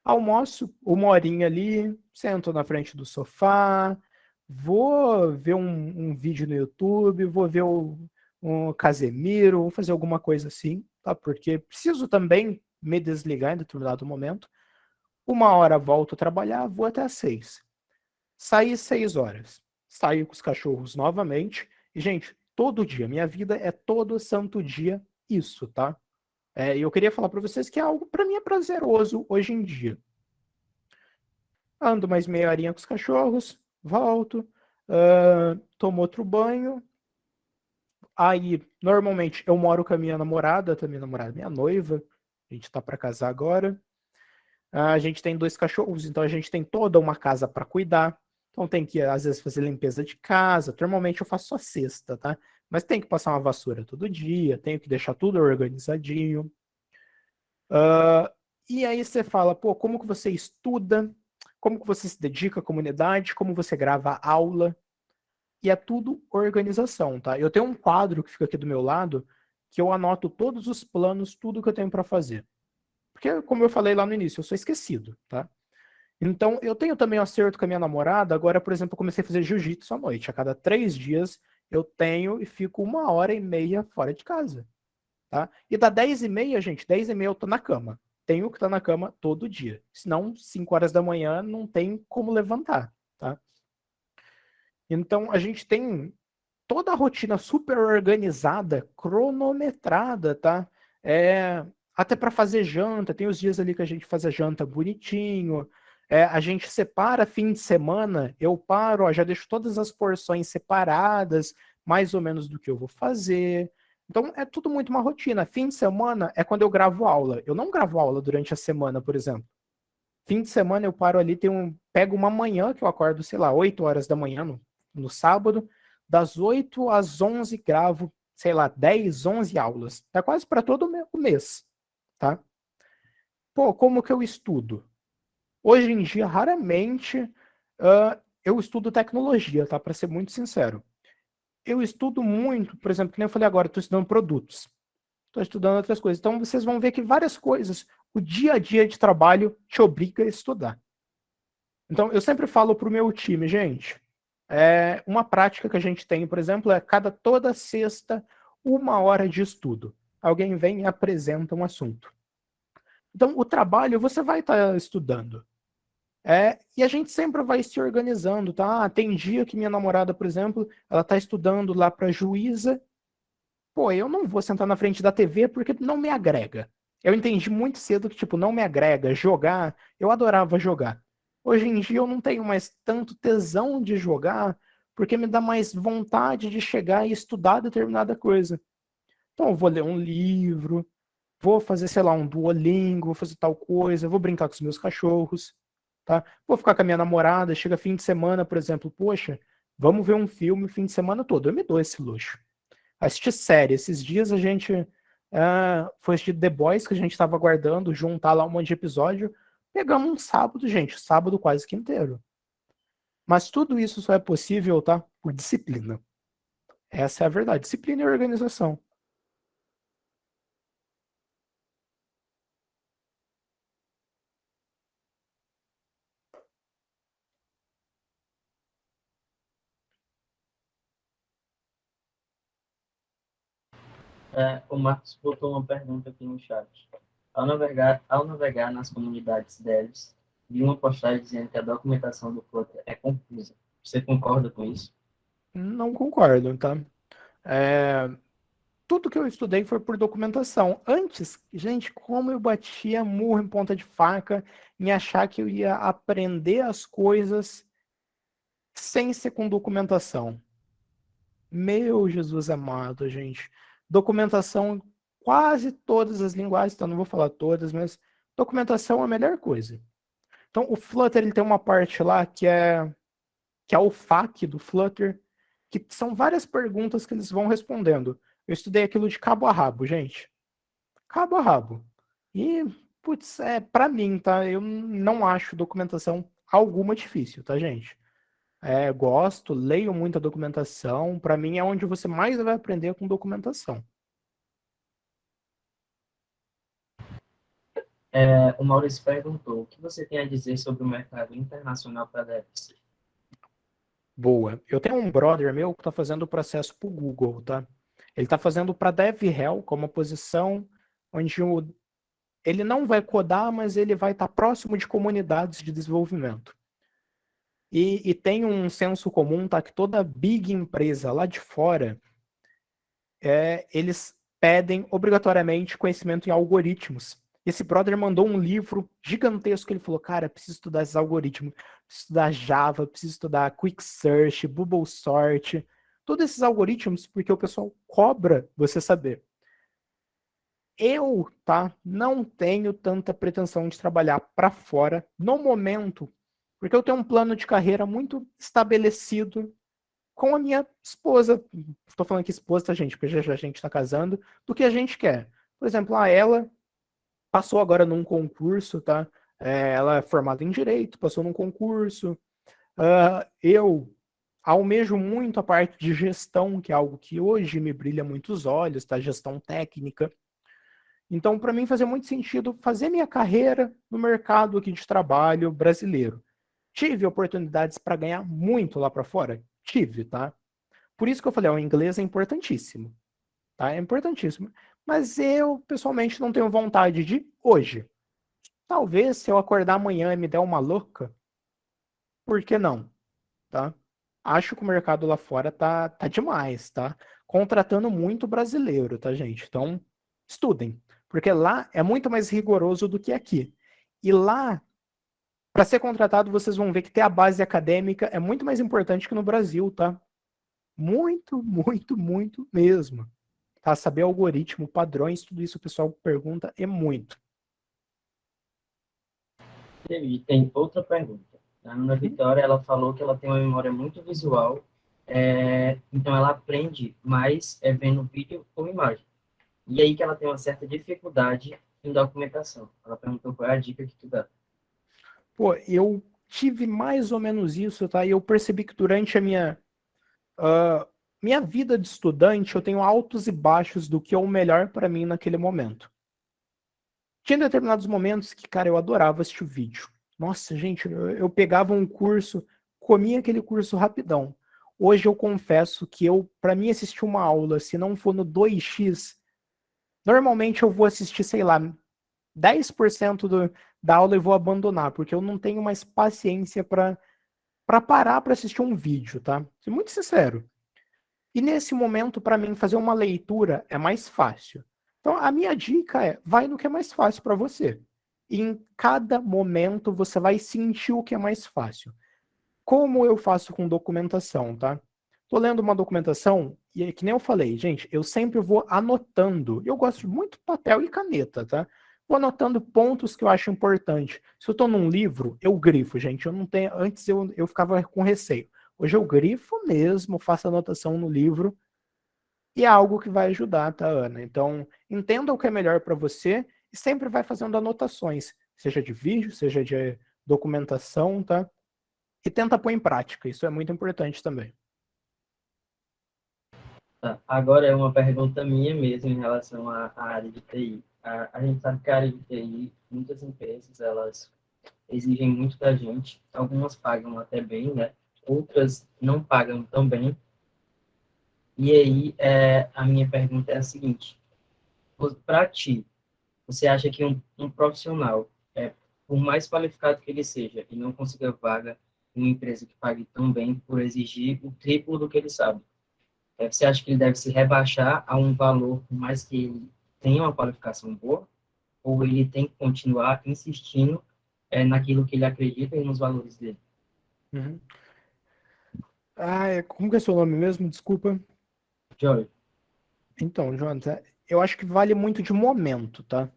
A: Almoço 1 horinha ali, sento na frente do sofá, vou ver um vídeo no YouTube, vou ver um Casemiro, vou fazer alguma coisa assim, tá? Porque preciso também me desligar em determinado momento. 1 hora volto a trabalhar, vou até às 6. Saí 6 horas. Saio com os cachorros novamente. E, gente, todo dia, minha vida é todo santo dia isso, tá? E eu queria falar para vocês que é algo, para mim, é prazeroso hoje em dia. Ando mais meia horinha com os cachorros, volto, tomo outro banho. Aí, normalmente, eu moro com a minha namorada, minha noiva. A gente tá para casar agora. A gente tem 2 cachorros, então a gente tem toda uma casa para cuidar. Então tem que, às vezes, fazer limpeza de casa. Normalmente eu faço só sexta, tá? Mas tem que passar uma vassoura todo dia, tenho que deixar tudo organizadinho. E aí você fala, pô, como que você estuda? Como que você se dedica à comunidade? Como você grava aula? E é tudo organização, tá? Eu tenho um quadro que fica aqui do meu lado, que eu anoto todos os planos, tudo que eu tenho para fazer. Porque, como eu falei lá no início, eu sou esquecido, tá? Então, eu tenho também um acerto com a minha namorada. Agora, por exemplo, eu comecei a fazer jiu-jitsu à noite. A cada 3 dias, eu tenho e fico 1h30 fora de casa, tá? E dá 10h30, gente, 10h30 eu tô na cama. Tenho que estar na cama todo dia. Senão, 5 horas da manhã, não tem como levantar, tá? Então, a gente tem toda a rotina super organizada, cronometrada, tá? Até para fazer janta, tem os dias ali que a gente faz a janta bonitinho. A gente separa fim de semana, eu paro, ó, já deixo todas as porções separadas, mais ou menos do que eu vou fazer. Então é tudo muito uma rotina. Fim de semana é quando eu gravo aula. Eu não gravo aula durante a semana, por exemplo. Fim de semana eu paro ali, pego uma manhã que eu acordo, sei lá, 8 horas da manhã no sábado, das 8 às 11 gravo, sei lá, 10, 11 aulas. É quase para todo o mês, tá? Pô, como que eu estudo? Hoje em dia, raramente eu estudo tecnologia, tá? Para ser muito sincero. Eu estudo muito, por exemplo, que nem eu falei agora, estou estudando produtos. Estou estudando outras coisas. Então, vocês vão ver que várias coisas, o dia a dia de trabalho te obriga a estudar. Então, eu sempre falo para o meu time, gente, uma prática que a gente tem, por exemplo, é toda sexta, 1 hora de estudo. Alguém vem e apresenta um assunto. Então, o trabalho você vai estar estudando. E a gente sempre vai se organizando, tá? Tem dia que minha namorada, por exemplo, ela está estudando lá para juíza. Pô, eu não vou sentar na frente da TV porque não me agrega. Eu entendi muito cedo que, tipo, não me agrega. Jogar, eu adorava jogar. Hoje em dia eu não tenho mais tanto tesão de jogar porque me dá mais vontade de chegar e estudar determinada coisa. Então eu vou ler um livro, vou fazer, sei lá, um Duolingo, vou fazer tal coisa, vou brincar com os meus cachorros, tá? Vou ficar com a minha namorada, chega fim de semana, por exemplo, poxa, vamos ver um filme o fim de semana todo. Eu me dou esse luxo. Assistir série. Esses dias a gente foi assistir The Boys, que a gente estava aguardando, juntar lá um monte de episódio. Pegamos um sábado, gente, sábado quase que inteiro. Mas tudo isso só é possível, tá? Por disciplina. Essa é a verdade. Disciplina e organização.
E: O Marcos botou uma pergunta aqui no chat. Ao navegar nas comunidades devs, vi uma postagem dizendo que a documentação do Flutter é confusa. Você concorda com isso?
A: Não concordo, tá? Tudo que eu estudei foi por documentação. Antes, gente, como eu batia murro em ponta de faca em achar que eu ia aprender as coisas sem ser com documentação. Meu Jesus amado, gente. Documentação, quase todas as linguagens, então não vou falar todas, mas documentação é a melhor coisa. Então, o Flutter ele tem uma parte lá que é o FAQ do Flutter, que são várias perguntas que eles vão respondendo. Eu estudei aquilo de cabo a rabo, gente. Cabo a rabo. E, putz, pra mim, tá? Eu não acho documentação alguma difícil, tá, gente? Gosto, leio muita documentação. Para mim é onde você mais vai aprender com documentação.
E: O Maurício perguntou: o que você tem a dizer sobre o mercado internacional para devs?
A: Boa. Eu tenho um brother meu que está fazendo o processo para o Google, tá? Ele está fazendo para DevRel, como uma posição onde ele não vai codar, mas ele vai estar próximo de comunidades de desenvolvimento. E tem um senso comum, tá? Que toda big empresa lá de fora, eles pedem obrigatoriamente conhecimento em algoritmos. Esse brother mandou um livro gigantesco. Ele falou, cara, preciso estudar esses algoritmos, preciso estudar Java, preciso estudar Quick Search, Bubble Sort, todos esses algoritmos, porque o pessoal cobra você saber. Eu, tá, não tenho tanta pretensão de trabalhar para fora no momento, porque eu tenho um plano de carreira muito estabelecido com a minha esposa. Estou falando que esposa, tá, gente, porque já a gente está casando, do que a gente quer. Por exemplo, ela passou agora num concurso, tá? Ela é formada em Direito, passou num concurso. Eu almejo muito a parte de gestão, que é algo que hoje me brilha muito os olhos, tá? Gestão técnica. Então, para mim, fazia muito sentido fazer minha carreira no mercado aqui de trabalho brasileiro. Tive oportunidades para ganhar muito lá para fora? Tive, tá? Por isso que eu falei, o inglês é importantíssimo, tá? É importantíssimo. Mas eu, pessoalmente, não tenho vontade de hoje. Talvez, se eu acordar amanhã e me der uma louca, por que não, tá? Acho que o mercado lá fora tá demais, tá? Contratando muito brasileiro, tá, gente? Então, estudem. Porque lá é muito mais rigoroso do que aqui. E lá, para ser contratado, vocês vão ver que ter a base acadêmica é muito mais importante que no Brasil, tá? Muito, muito, muito mesmo. Tá? Saber algoritmo, padrões, tudo isso o pessoal pergunta é muito.
E: E tem outra pergunta. A Ana Vitória, ela falou que ela tem uma memória muito visual, então ela aprende mais vendo vídeo ou imagem. E aí que ela tem uma certa dificuldade em documentação. Ela perguntou qual é a dica que tu dá.
A: Pô, eu tive mais ou menos isso, tá? E eu percebi que durante a minha vida de estudante, eu tenho altos e baixos do que é o melhor para mim naquele momento. Tinha determinados momentos que, cara, eu adorava assistir o vídeo. Nossa, gente, eu pegava um curso, comia aquele curso rapidão. Hoje eu confesso que para mim assistir uma aula, se não for no 2x, normalmente eu vou assistir, sei lá, 10% da aula e vou abandonar, porque eu não tenho mais paciência para parar para assistir um vídeo, tá? Sou muito sincero. E nesse momento, para mim, fazer uma leitura é mais fácil. Então, a minha dica é, vai no que é mais fácil para você. E em cada momento, você vai sentir o que é mais fácil. Como eu faço com documentação, tá? Tô lendo uma documentação, e que nem eu falei, gente, eu sempre vou anotando. Eu gosto muito de papel e caneta, tá? Vou anotando pontos que eu acho importante. Se eu tô num livro, eu grifo, gente. Eu não tenho. Antes eu ficava com receio. Hoje eu grifo mesmo, faço anotação no livro. E é algo que vai ajudar, tá, Ana? Então, entenda o que é melhor para você e sempre vai fazendo anotações, seja de vídeo, seja de documentação, tá? E tenta pôr em prática, isso é muito importante também.
E: Tá. Agora é uma pergunta minha mesmo em relação à área de TI. A gente sabe que a área de TI, muitas empresas, elas exigem muito da gente. Algumas pagam até bem, né? Outras não pagam tão bem. E aí, a minha pergunta é a seguinte. Para ti, você acha que um profissional, por mais qualificado que ele seja, e não consiga vaga em uma empresa que pague tão bem por exigir o triplo do que ele sabe, você acha que ele deve se rebaixar a um valor, por mais que ele tenha uma qualificação boa, ou ele tem que continuar insistindo naquilo que ele acredita e nos valores dele?
A: Uhum. Como que é seu nome mesmo? Desculpa.
E: Jorge.
A: Então, Jonathan, eu acho que vale muito de momento, tá?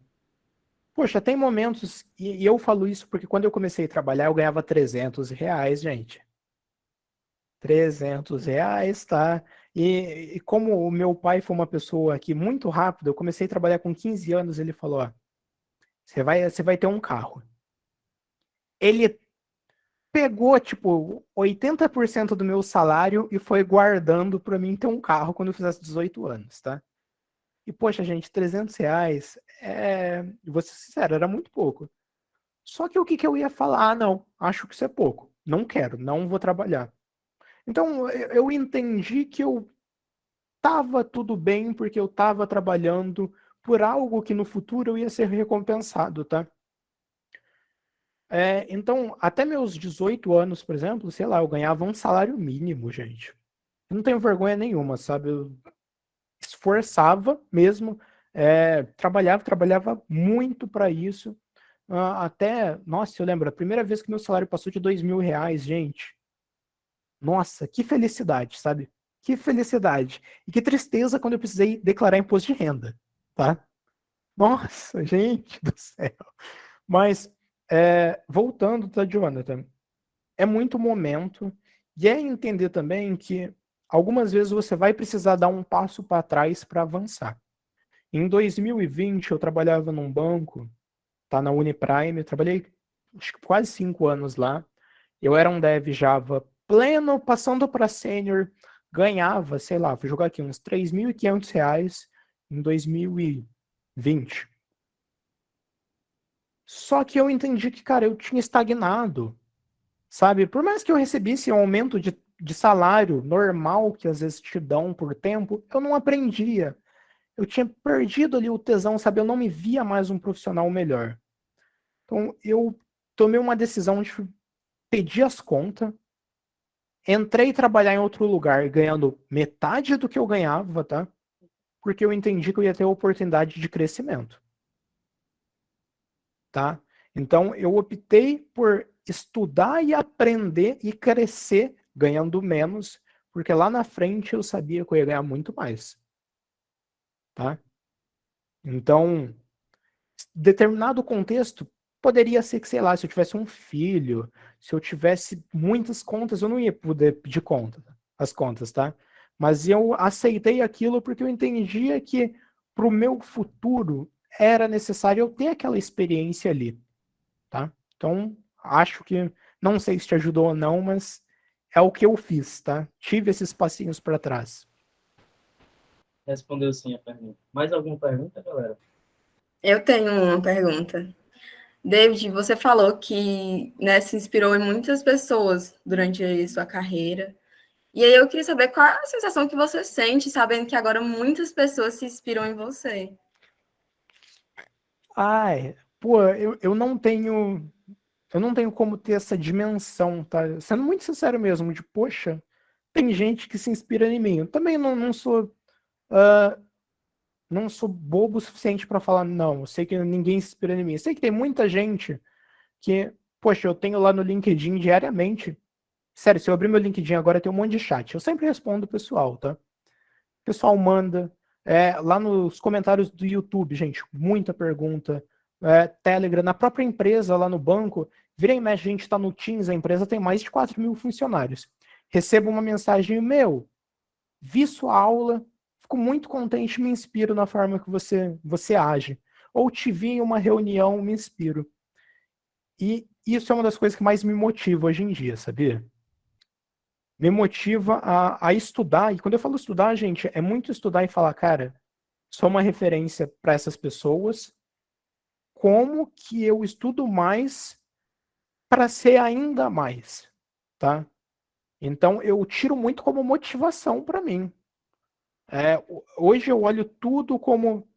A: Poxa, tem momentos, e eu falo isso porque quando eu comecei a trabalhar, eu ganhava R$ 300, gente. R$ 300, tá? E como o meu pai foi uma pessoa que muito rápido, eu comecei a trabalhar com 15 anos, ele falou, ó, você vai ter um carro. Ele pegou, tipo, 80% do meu salário e foi guardando para mim ter um carro quando eu fizesse 18 anos, tá? E, poxa, gente, R$ 300, vou ser sincero, era muito pouco. Só que o que eu ia falar? Ah, não, acho que isso é pouco. Não quero, não vou trabalhar. Então, eu entendi que eu tava tudo bem porque eu tava trabalhando por algo que no futuro eu ia ser recompensado, tá? Então, até meus 18 anos, por exemplo, sei lá, eu ganhava um salário mínimo, gente. Eu não tenho vergonha nenhuma, sabe? Eu esforçava mesmo, trabalhava muito para isso. Nossa, eu lembro, a primeira vez que meu salário passou de R$ 2.000, gente. Nossa, que felicidade, sabe? Que felicidade. E que tristeza quando eu precisei declarar imposto de renda, tá? Nossa, gente do céu. Mas, voltando, tá, Jonathan? É muito momento e é entender também que algumas vezes você vai precisar dar um passo para trás para avançar. Em 2020, eu trabalhava num banco, tá, na Uniprime, trabalhei acho que quase 5 anos lá. Eu era um dev Java pleno, passando para sênior, ganhava, sei lá, vou jogar aqui, uns R$ 3.500 em 2020. Só que eu entendi que, cara, eu tinha estagnado, sabe? Por mais que eu recebesse um aumento de salário normal, que às vezes te dão por tempo, eu não aprendia. Eu tinha perdido ali o tesão, sabe? Eu não me via mais um profissional melhor. Então, eu tomei uma decisão de pedir as contas, entrei trabalhar em outro lugar ganhando metade do que eu ganhava, tá? Porque eu entendi que eu ia ter oportunidade de crescimento, tá? Então, eu optei por estudar e aprender e crescer ganhando menos, porque lá na frente eu sabia que eu ia ganhar muito mais, tá? Então, determinado contexto poderia ser que, sei lá, se eu tivesse um filho, se eu tivesse muitas contas, eu não ia poder pedir conta, as contas, tá? Mas eu aceitei aquilo porque eu entendia que para o meu futuro era necessário eu ter aquela experiência ali, tá? Então, acho que, não sei se te ajudou ou não, mas é o que eu fiz, tá? Tive esses passinhos para trás.
E: Respondeu sim a pergunta. Mais alguma pergunta, galera?
B: Eu tenho uma pergunta. David, você falou que, né, se inspirou em muitas pessoas durante a sua carreira. E aí eu queria saber qual é a sensação que você sente sabendo que agora muitas pessoas se inspiram em você.
A: Ai, pô, eu não tenho. Eu não tenho como ter essa dimensão, tá? Sendo muito sincero mesmo, de, poxa, tem gente que se inspira em mim. Eu também não sou, não sou bobo o suficiente para falar, não, eu sei que ninguém se inspira em mim. Eu sei que tem muita gente que, poxa, eu tenho lá no LinkedIn diariamente. Sério, se eu abrir meu LinkedIn agora, tem um monte de chat. Eu sempre respondo o pessoal, tá? O pessoal manda. Lá nos comentários do YouTube, gente, muita pergunta. Telegram, na própria empresa, lá no banco, vira e mexe, a gente está no Teams, a empresa tem mais de 4.000 funcionários. Recebo uma mensagem, vi sua aula, fico muito contente, me inspiro na forma que você age. Ou te vi em uma reunião, me inspiro. E isso é uma das coisas que mais me motiva hoje em dia, sabia? Me motiva a estudar. E quando eu falo estudar, gente, é muito estudar e falar, cara, sou uma referência para essas pessoas. Como que eu estudo mais para ser ainda mais, tá? Então eu tiro muito como motivação para mim. Hoje eu olho tudo como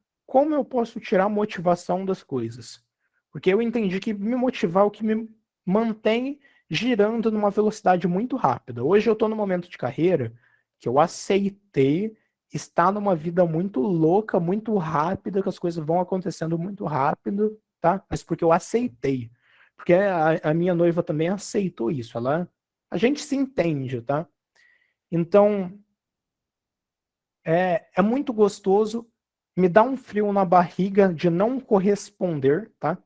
A: eu posso tirar motivação das coisas. Porque eu entendi que me motivar é o que me mantém girando numa velocidade muito rápida. Hoje eu estou num momento de carreira que eu aceitei estar numa vida muito louca, muito rápida, que as coisas vão acontecendo muito rápido, tá? Mas porque eu aceitei. Porque a minha noiva também aceitou isso. A gente se entende, tá? Então, é muito gostoso, me dá um frio na barriga de não corresponder, tá?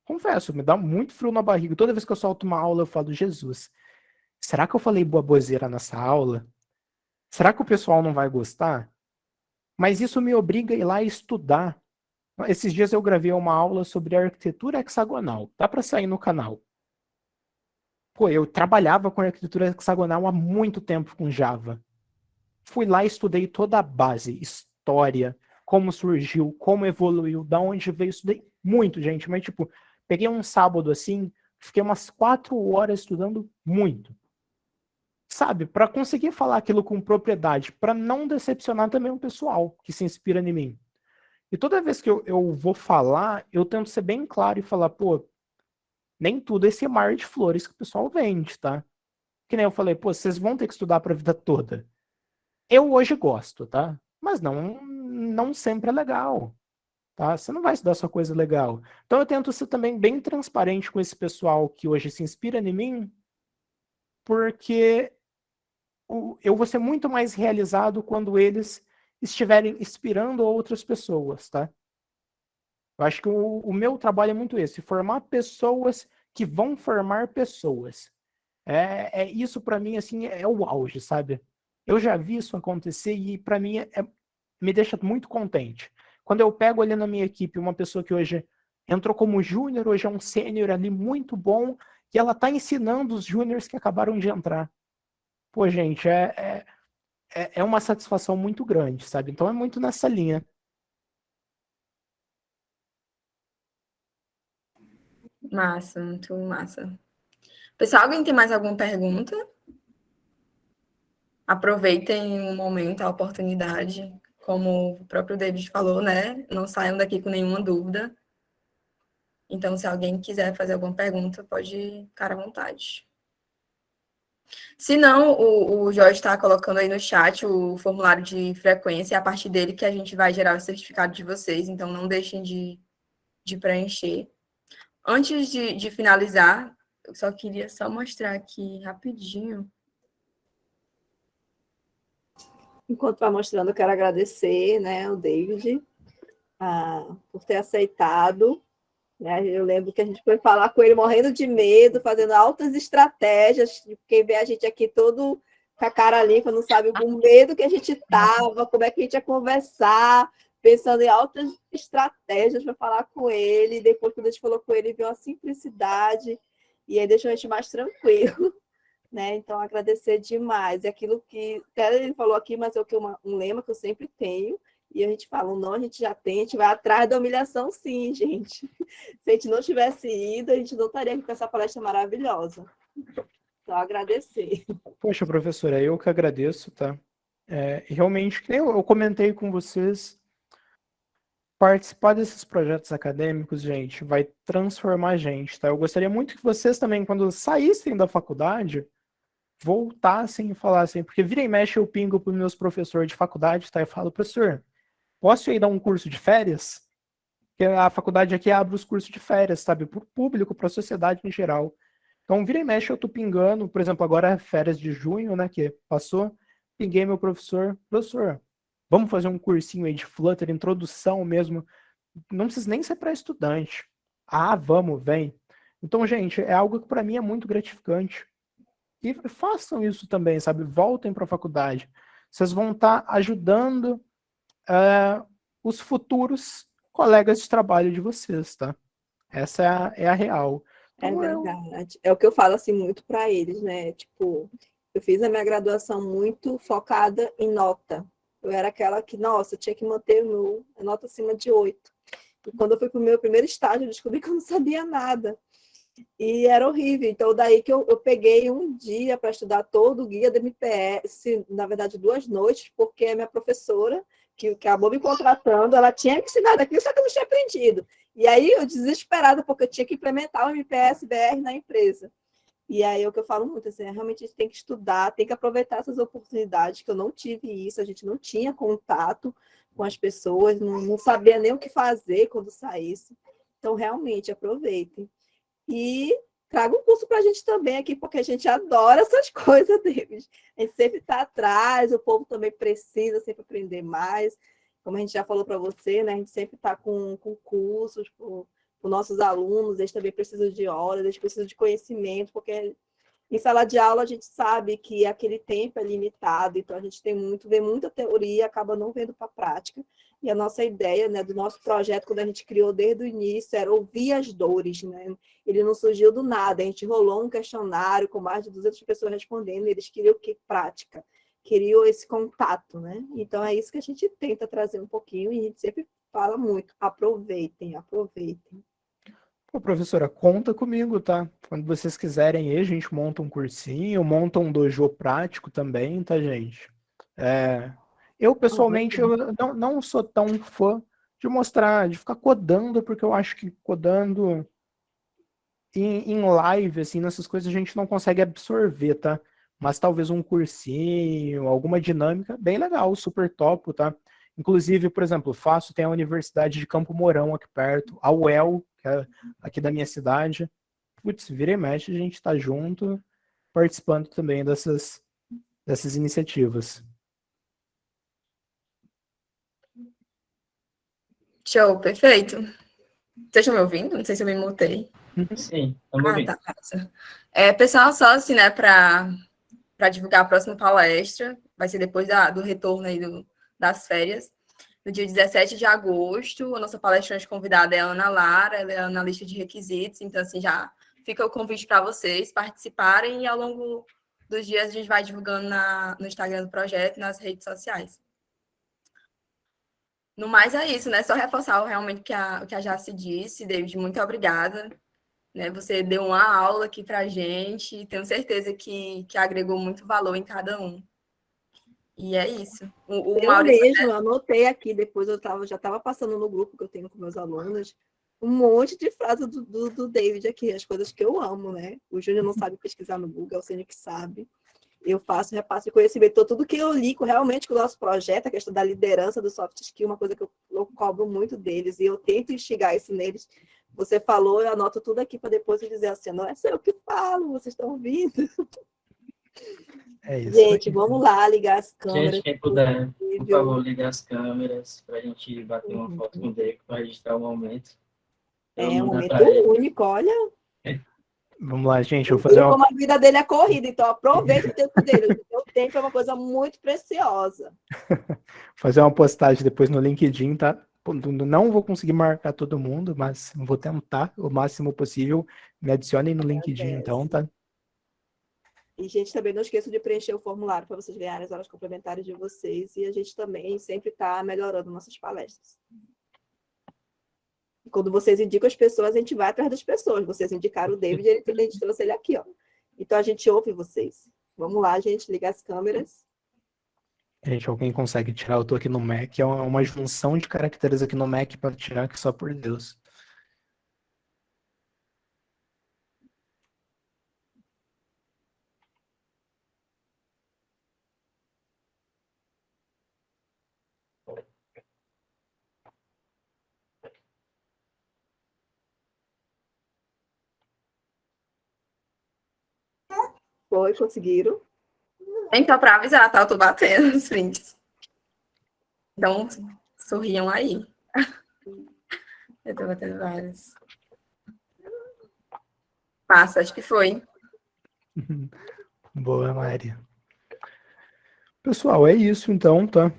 A: Confesso, me dá muito frio na barriga. Toda vez que eu solto uma aula, eu falo, Jesus, será que eu falei boaboseira nessa aula? Será que o pessoal não vai gostar? Mas isso me obriga a ir lá e estudar. Esses dias eu gravei uma aula sobre arquitetura hexagonal. Dá para sair no canal. Pô, eu trabalhava com arquitetura hexagonal há muito tempo com Java. Fui lá e estudei toda a base, história, como surgiu, como evoluiu, da onde veio, estudei muito, gente, mas tipo, peguei um sábado assim, fiquei umas 4 horas estudando muito. Sabe, para conseguir falar aquilo com propriedade, para não decepcionar também o pessoal que se inspira em mim. E toda vez que eu vou falar, eu tento ser bem claro e falar, pô, nem tudo é esse mar de flores que o pessoal vende, tá? Que nem eu falei, pô, vocês vão ter que estudar para a vida toda. Eu hoje gosto, tá? Mas não sempre é legal, tá? Você não vai estudar só coisa legal. Então eu tento ser também bem transparente com esse pessoal que hoje se inspira em mim, porque eu vou ser muito mais realizado quando eles estiverem inspirando outras pessoas, tá? Eu acho que o meu trabalho é muito esse, formar pessoas que vão formar pessoas. Isso para mim, assim, é o auge, sabe? Eu já vi isso acontecer e para mim me deixa muito contente. Quando eu pego ali na minha equipe uma pessoa que hoje entrou como júnior, hoje é um sênior ali muito bom, e ela está ensinando os júniors que acabaram de entrar. pô, gente, é uma satisfação muito grande, sabe? Então é muito nessa linha.
B: Massa, muito massa. Pessoal, alguém tem mais alguma pergunta? Aproveitem o momento, a oportunidade. Como o próprio David falou, né? Não saiam daqui com nenhuma dúvida. Então, se alguém quiser fazer alguma pergunta, pode ficar à vontade. Se não, o Jorge está colocando aí no chat o formulário de frequência, é a partir dele que a gente vai gerar o certificado de vocês, então não deixem de preencher. Antes de finalizar, eu só queria mostrar aqui rapidinho.
F: Enquanto vai mostrando, eu quero agradecer, né, o David, por ter aceitado. Né? Eu lembro que a gente foi falar com ele morrendo de medo, fazendo altas estratégias. Quem vê a gente aqui todo com a cara limpa, não sabe o medo que a gente estava, como é que a gente ia conversar, pensando em altas estratégias para falar com ele. Depois, quando a gente falou com ele, viu a simplicidade e aí deixou a gente mais tranquilo. Né? Então, agradecer demais. É aquilo que até ele falou aqui, mas é um lema que eu sempre tenho. E a gente fala, não, a gente já tem, a gente vai atrás da humilhação, sim, gente. Se a gente não tivesse ido, a gente não estaria aqui com essa palestra maravilhosa. Então, agradecer.
A: Poxa, professora, eu que agradeço, tá? Realmente, que nem eu comentei com vocês, participar desses projetos acadêmicos, gente, vai transformar a gente, tá? Eu gostaria muito que vocês também, quando saíssem da faculdade, voltassem e falassem, porque vira e mexe eu pingo para os meus professores de faculdade, tá? Eu falo, professor, posso ir dar um curso de férias? Porque a faculdade aqui abre os cursos de férias, sabe? Para o público, para a sociedade em geral. Então, vira e mexe, eu tô pingando, por exemplo, agora é férias de junho, né, que passou, pinguei meu professor, vamos fazer um cursinho aí de Flutter, introdução mesmo, não precisa nem ser para estudante. Ah, vamos, vem. Então, gente, é algo que para mim é muito gratificante. E façam isso também, sabe? Voltem para a faculdade. Vocês vão estar ajudando os futuros colegas de trabalho de vocês, tá? Essa é a real. Então,
F: É verdade. É o que eu falo assim muito para eles, né? Tipo, eu fiz a minha graduação muito focada em nota. Eu era aquela que, nossa, eu tinha que manter a nota acima de 8. E quando eu fui para o meu primeiro estágio, eu descobri que eu não sabia nada. E era horrível. Então, daí que eu peguei um dia para estudar todo o guia do MPS, na verdade, 2 noites, porque a minha professora, que acabou me contratando, ela tinha me ensinado aquilo, só que eu não tinha aprendido. E aí, eu desesperada, porque eu tinha que implementar o MPS-BR na empresa. E aí, é o que eu falo muito, assim, realmente a gente tem que estudar, tem que aproveitar essas oportunidades, que eu não tive isso, a gente não tinha contato com as pessoas, não sabia nem o que fazer quando saísse. Então, realmente, aproveitem. E traga um curso para a gente também aqui, porque a gente adora essas coisas deles. A gente sempre está atrás, o povo também precisa sempre aprender mais. Como a gente já falou para você, né? A gente sempre está com cursos para os nossos alunos, eles também precisam de horas, eles precisam de conhecimento, porque em sala de aula a gente sabe que aquele tempo é limitado, então a gente vê muita teoria, acaba não vendo para a prática. E a nossa ideia, né, do nosso projeto, quando a gente criou desde o início, era ouvir as dores, né? Ele não surgiu do nada, a gente rolou um questionário com mais de 200 pessoas respondendo, e eles queriam o que? Prática, queriam esse contato, né? Então é isso que a gente tenta trazer um pouquinho, e a gente sempre fala muito, aproveitem, aproveitem.
A: Pô, professora, conta comigo, tá? Quando vocês quiserem ir, a gente monta um cursinho, monta um dojo prático também, tá, gente? Eu, pessoalmente, eu não sou tão fã de ficar codando, porque eu acho que codando em live, assim, nessas coisas a gente não consegue absorver, tá? Mas talvez um cursinho, alguma dinâmica, bem legal, super topo, tá? Inclusive, por exemplo, tem a Universidade de Campo Mourão aqui perto, a UEL, que é aqui da minha cidade. Putz, vira e mexe, a gente tá junto, participando também dessas iniciativas.
B: Show, perfeito. Vocês estão me ouvindo? Não sei se eu me mutei.
E: Sim, estamos ouvindo.
B: Tá. Pessoal, só assim, né, para divulgar a próxima palestra, vai ser depois do retorno aí das férias, no dia 17 de agosto. A nossa palestrante convidada é a Ana Lara, ela é analista de requisitos, então assim, já fica o convite para vocês participarem e ao longo dos dias a gente vai divulgando no Instagram do projeto e nas redes sociais. No mais é isso, né? Só reforçar realmente o que a Jaci disse. David, muito obrigada. Né? Você deu uma aula aqui para a gente. Tenho certeza que agregou muito valor em cada um. E é isso. O
F: Eu
B: Maurício...
F: mesmo anotei aqui, depois já estava passando no grupo que eu tenho com meus alunos, um monte de frases do David aqui, as coisas que eu amo, né? O Júnior não sabe pesquisar no Google, é o Cênio que sabe. Eu faço repasse de conhecimento. Então, tudo que eu li realmente com o nosso projeto, a questão da liderança do soft skill, uma coisa que eu cobro muito deles, e eu tento instigar isso neles. Você falou, eu anoto tudo aqui para depois eu dizer assim, não é só eu que falo, vocês estão ouvindo.
A: É isso.
F: Gente, vamos lá, ligar as câmeras.
E: Gente, quem puder, por favor, ligue as câmeras para a gente bater uma foto com o Deco para registrar o momento.
F: É
E: Eu
F: um
E: vou mandar
F: momento
E: pra ele.
F: único, olha.
A: Vamos lá, gente. Eu vou
F: Ele,
A: fazer uma.
F: como a vida dele é corrida, então aproveita o tempo dele. O tempo é uma coisa muito preciosa.
A: Fazer uma postagem depois no LinkedIn, tá? Pô, não vou conseguir marcar todo mundo, mas vou tentar o máximo possível. Me adicionem no LinkedIn, então, tá?
F: E, gente, também não esqueça de preencher o formulário para vocês ganharem as horas complementares de vocês. E a gente também sempre está melhorando nossas palestras. E quando vocês indicam as pessoas, a gente vai atrás das pessoas. Vocês indicaram o David, a gente trouxe ele aqui, ó. Então, a gente ouve vocês. Vamos lá, gente, ligar as câmeras.
A: Gente, alguém consegue tirar? Eu tô aqui no Mac. É uma junção de caracteres aqui no Mac para tirar, que só por Deus.
F: Foi, conseguiram.
B: Então, para avisar, tá? Eu tô batendo os prints. Então, sorriam aí. Eu tô batendo vários. Massa, acho que foi.
A: Boa, Maria. Pessoal, é isso então, tá?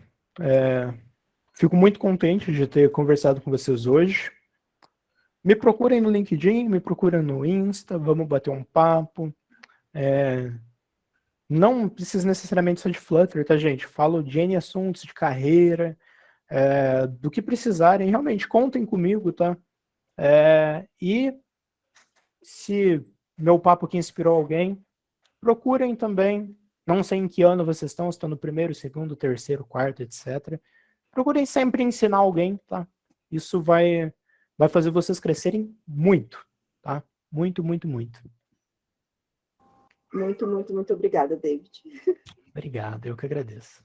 A: Fico muito contente de ter conversado com vocês hoje. Me procurem no LinkedIn, me procurem no Insta, vamos bater um papo. Não precisa necessariamente só de Flutter, tá, gente? Falo de N assuntos, de carreira, do que precisarem. Realmente, contem comigo, tá? E se meu papo aqui inspirou alguém, procurem também. Não sei em que ano vocês estão, se estão no primeiro, segundo, terceiro, quarto, etc. Procurem sempre ensinar alguém, tá? Isso vai fazer vocês crescerem muito, tá? Muito, muito, muito.
F: Muito, muito, muito obrigada, David.
A: Obrigado, eu que agradeço.